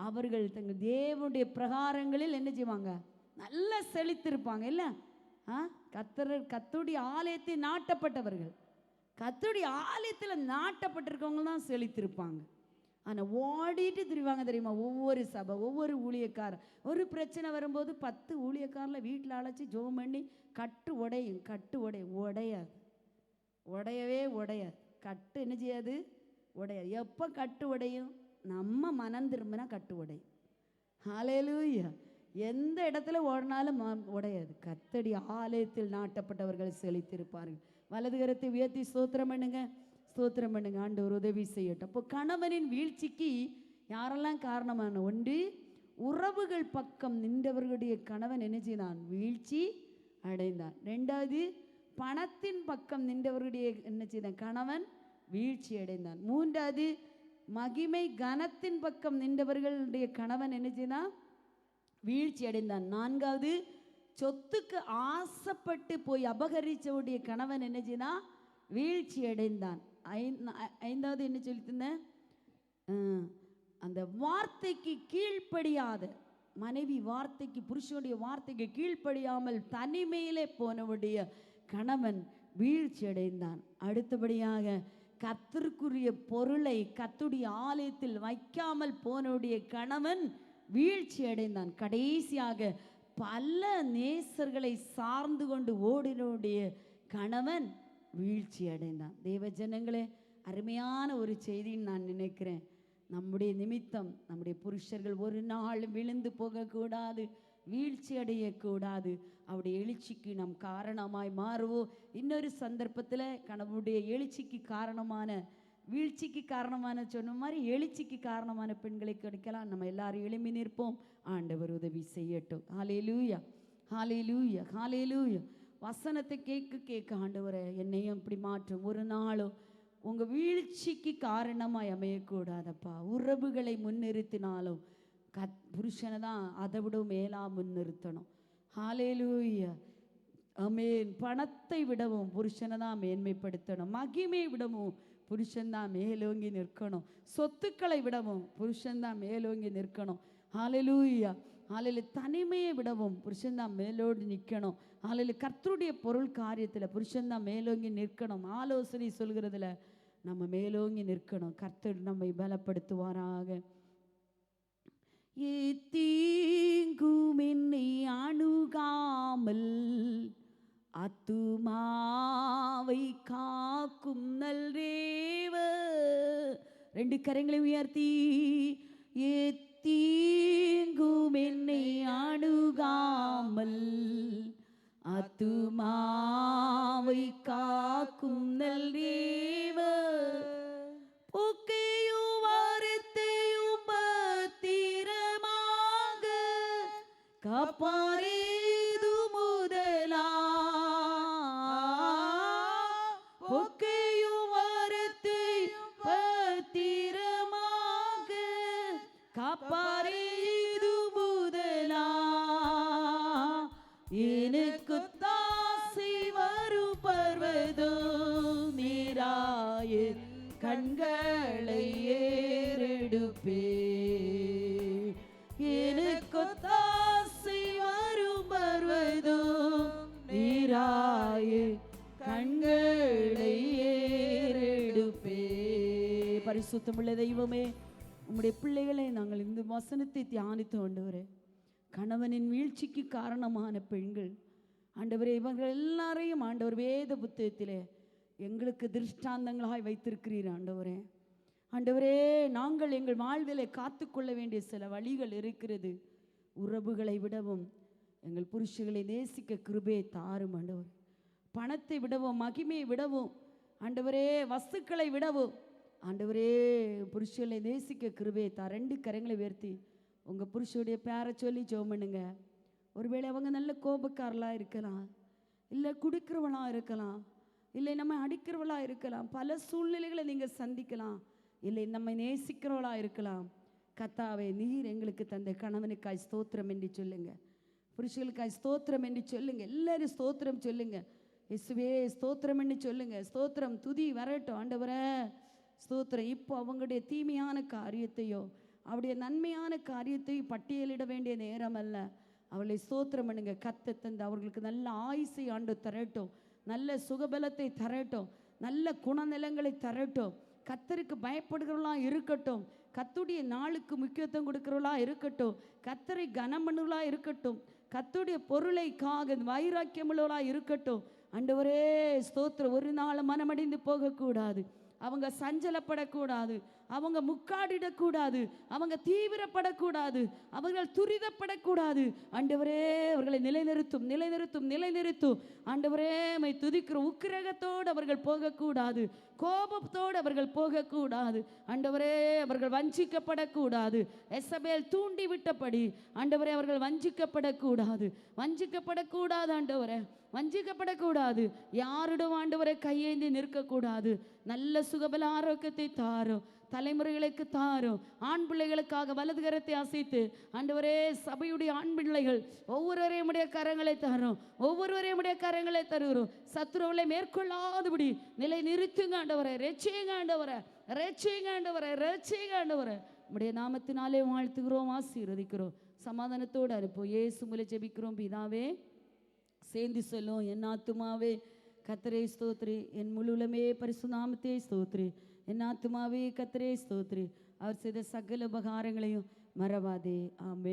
அவர்கள் தங்கள் தேவனுடைய பிரகாரங்களில் என்ன செய்வாங்க? நல்லா செழித்திருப்பாங்க. இல்லை கர்த்தருடைய ஆலயத்தில் நாட்டப்பட்டவர்கள், கர்த்தருடைய ஆலயத்தில் நாட்டப்பட்டிருக்கவங்க தான் செழித்திருப்பாங்க. ஆனால் ஓடிட்டு திரிவாங்க தெரியுமா? ஒவ்வொரு சபை, ஒவ்வொரு ஊழியக்காரர் ஒரு பிரச்சனை வரும்போது 10 ஊழியக்காரில் வீட்டில் அழைச்சி ஜோம் பண்ணி கட்டு உடையும், கட்டு உடையும், உடையாது, உடையவே உடையாது. கட்டு என்ன செய்யாது? உடையாது. எப்போ கட்டு உடையும்? நம்ம மனம் திரும்பினா கட்டு உடையும். ஹல்லேலூயா! எந்த இடத்துல ஓடினாலும் உடையாது. கர்த்தருடைய ஆலயத்தில் நாட்டப்பட்டவர்கள் செழித்திருப்பார்கள். வலது கரத்தை உயர்த்தி ஸ்தோத்திரம் பண்ணுங்க, ஸ்தோத்திரம் பண்ணுங்க. ஆண்டவர் உதவி செய்யட்டும். அப்போ கணவனின் வீழ்ச்சிக்கு யாரெல்லாம் காரணமான? ஒன்று, உறவுகள் பக்கம் நின்றவர்களுடைய கணவன் என்ன செய்தான்? வீழ்ச்சி அடைந்தான். 2வது, பணத்தின் பக்கம் நின்றவர்களுடைய என்ன செய்தான்? கணவன் வீழ்ச்சி அடைந்தான். 3வது, மகிமை கனத்தின் பக்கம் நின்றவர்களுடைய கணவன் என்ன செய்தான்? வீழ்ச்சி அடைந்தான். 4வது, சொத்துக்கு ஆசைப்பட்டு போய் அபகரிச்சவுடைய கணவன் என்ன செய்தான்? வீழ்ச்சி அடைந்தான். 5வது என்ன சொல்லியிருந்தேன்? அந்த வார்த்தைக்கு கீழ்ப்படியாத மனைவி, வார்த்தைக்கு, புருஷனுடைய வார்த்தைக்கு கீழ்ப்படியாமல் தனிமையிலே போனவுடைய கணவன் வீழ்ச்சி அடைந்தான். அடுத்தபடியாக கர்த்தருக்குரிய பொருளை கர்த்தருடைய ஆலயத்தில் வைக்காமல் போனவுடைய கணவன் வீழ்ச்சி அடைந்தான். கடைசியாக பல நேசர்களை சார்ந்து கொண்டு ஓடினுடைய கணவன் வீழ்ச்சி அடைந்தான். தேவ ஜனங்களே, அருமையான ஒரு செய்தின்னு நான் நினைக்கிறேன். நம்முடைய நிமித்தம் நம்முடைய புருஷர்கள் ஒரு நாள் விழுந்து போகக்கூடாது, வீழ்ச்சி அடையக்கூடாது. அவருடைய எழுச்சிக்கு நாம் காரணமாய் மாறுவோம். இன்னொரு சந்தர்ப்பத்தில் கணவனுடைய எழுச்சிக்கு காரணமான, வீழ்ச்சிக்கு காரணமான சொன்ன மாதிரி எழுச்சிக்கு காரணமான பெண்களை கிடைக்கலாம். நம்ம எல்லாரும் எழும்பி நிற்போம். ஆண்டவர் உதவி செய்யட்டும். ஹல்லேலூயா, ஹல்லேலூயா, ஹல்லேலூயா. வசனத்தை கேட்க கேட்க ஆண்டவரே என்னையும் இப்படி மாற்றும். ஒரு நாளும் உங்கள் வீழ்ச்சிக்கு காரணமாய் அமையக்கூடாதப்பா. உறவுகளை முன்னிறுத்தினாலும் புருஷனை தான் அதை விட மேலா முன்னிறுத்தணும். ஹல்லேலூயா, ஆமென். பணத்தை விடவும் புருஷனை தான் மேன்மைப்படுத்தணும். மகிமை விடவும் புருஷன் தான் மேலோங்கி நிற்கணும். சொத்துக்களை விடவும் புருஷன் தான் மேலோங்கி நிற்கணும். ஹல்லேலூயா, ஹல்லேலூயா. தனிமையை விடவும் புருஷன் தான் மேலோடி நிற்கணும். ஹல்லேலூயா. கர்த்தருடைய பொருள் காரியத்தில் புருஷன் தான் மேலோங்கி நிற்கணும். ஆலோசனை சொல்கிறதுல நம்ம மேலோங்கி நிற்கணும். கர்த்தர் நம்மை பலப்படுத்துவாராக. தீங்கும் என்னை அணுகாமல் ஆத்துமாவை காக்கும் நல்தேவ. 2 கரங்களை உயர்த்தி, தீங்கும் என்னை அணுகாமல் ஆத்துமாவை ஆத்துமாவை காக்கும் நல்லேவர் ஒக்கையும் வாரத்தையும் பத்திரமாக காப்பாரேது முதலா ஒக்கையும் வாரத்தையும் பத்திரமாக காப்பாரேது முதலா எனக்கு தாசி வரும் பர்வதம் நீராய கண்களை ஏறெடுப்பே எனக்கு தாசி வரும் பர்வதம் நீராய கண்களை ஏறெடுப்பே. பரிசுத்தமுள்ள தெய்வமே, உம்முடைய பிள்ளைகளை நாங்கள் இந்த வசனத்தை தியானித்து ஆண்டவரே, கணவனின் வீழ்ச்சிக்கு காரணமான பெண்கள் ஆண்டவரே, இவர்கள் எல்லாரையும் ஆண்டவர் வேத புத்தகத்திலே எங்களுக்கு திருஷ்டாந்தங்களாய் வைத்திருக்கிறீர் ஆண்டவரே. ஆண்டவரே, நாங்கள் எங்கள் வாழ்விலை காத்துக்கொள்ள வேண்டிய சில வழிகள் இருக்கிறது. உறவுகளை விடவும் எங்கள் புருஷர்களை நேசிக்க கிருபையை தாரும் ஆண்டவர். பணத்தை விடவும் மகிமையை விடவும் ஆண்டவரே, வஸ்துக்களை விடவும் ஆண்டவரே, புருஷர்களை நேசிக்க கிருபையை தார். 2 கரங்களை உயர்த்தி உங்கள் புருஷனுடைய பேரை சொல்லி ஜெபம் பண்ணுங்க. ஒருவேளை அவங்க நல்ல கோபக்காரலாக இருக்கலாம், இல்லை குடிக்கிறவளாக இருக்கலாம், இல்லை நம்ம அடிக்கிறவளாக இருக்கலாம், பல சூழ்நிலைகளை நீங்கள் சந்திக்கலாம், இல்லை நம்மை நேசிக்கிறவளாக இருக்கலாம். கர்த்தாவே, நீர் எங்களுக்கு தந்த கணவனுக்காய் ஸ்தோத்திரம் என்று சொல்லுங்க, புருஷர்களுக்காய் ஸ்தோத்திரம் என்று சொல்லுங்க, எல்லாரும் ஸ்தோத்திரம் சொல்லுங்க. இயேசுவே ஸ்தோத்திரம் என்று சொல்லுங்க. ஸ்தோத்திரம் துதி வரட்டும் ஆண்டவரே, ஸ்தோத்திரம். இப்போ அவங்களுடைய தீமையான காரியத்தையோ அவருடைய நன்மையான காரியத்தையும் பட்டியலிட வேண்டிய நேரம் அல்ல. அவளை ஸ்தோத்திரம் பண்ணுங்க. கர்த்தர் தந்து அவர்களுக்கு நல்ல ஆயுசை ஆண்டு தரட்டும், நல்ல சுகபலத்தை தரட்டும், நல்ல குணநலங்களை தரட்டும். கர்த்தருக்கு பயப்படுகிறவர்களா இருக்கட்டும், கர்த்தருடைய நாளுக்கு முக்கியத்துவம் கொடுக்கிறவர்களா இருக்கட்டும், கர்த்தரை கனம் பண்ணுவர்களா இருக்கட்டும், கர்த்தருடைய பொருளைக்காக வைராக்கியமுள்ளவர்களா இருக்கட்டும். ஆண்டவரே ஸ்தோத்திரம். ஒரு நாள் மனமடைந்து போகக்கூடாது, அவங்க சஞ்சலப்படக்கூடாது, அவங்க முக்காடிடக்கூடாது, அவங்க தீவிரப்படக்கூடாது, அவர்கள் துரிதப்படக்கூடாது. ஆண்டவரே, அவர்களை நிலைநிறுத்தும் நிலைநிறுத்தும் நிலைநிறுத்தும். ஆண்டவரே, மை துதிக்கிற உக்கிரகத்தோடு அவர்கள் போகக்கூடாது, கோபத்தோடு அவர்கள் போகக்கூடாது. ஆண்டவரே, அவர்கள் வஞ்சிக்கப்படக்கூடாது. எசபேல் தூண்டி விட்டபடி ஆண்டவரே, அவர்கள் வஞ்சிக்கப்படக்கூடாது, வஞ்சிக்கப்படக்கூடாது. ஆண்டவரே, வஞ்சிக்கப்படக்கூடாது. யாரிடம் ஆண்டவரை கையேந்தி நிற்கக்கூடாது. நல்ல சுகபல ஆரோக்கியத்தை தாரும், தலைமுறைகளுக்கு தாரும். ஆண் பிள்ளைகளுக்காக வலது கரத்தை அசைத்து ஆண்டவரே, சபையுடைய ஆண் பிள்ளைகள் ஒவ்வொருவரையும் உடைய கரங்களை தரும், ஒவ்வொருவரையும் உடைய கரங்களை தருகிறோம். சத்துருவை மேற்கொள்ளாதபடி நிலை நிறுத்துங்க ஆண்டவரே. ரட்சியுங்க ஆண்டவரே, ரட்சியுங்க ஆண்டவரே, ரட்சியுங்க ஆண்டவரே. உடைய நாமத்தினாலே வாழ்த்துகிறோம், ஆசீர்வதிக்கிறோம். சமாதானத்தோடு அனுப்போம். இயேசு மூலம் ஜெபிக்கிறோம் பிதாவே. சேர்ந்து சொல்லும். என் ஆத்துமாவே கர்த்தரை ஸ்தோத்திரி, என் முழுலமே பரிசுத்த நாமத்தை ஸ்தோத்திரி. என் ஆத்துமாவே கர்த்தரை ஸ்தோத்திரி, அவர் செய்த சகல உபகாரங்களையும் மறவாதே. ஆமென்.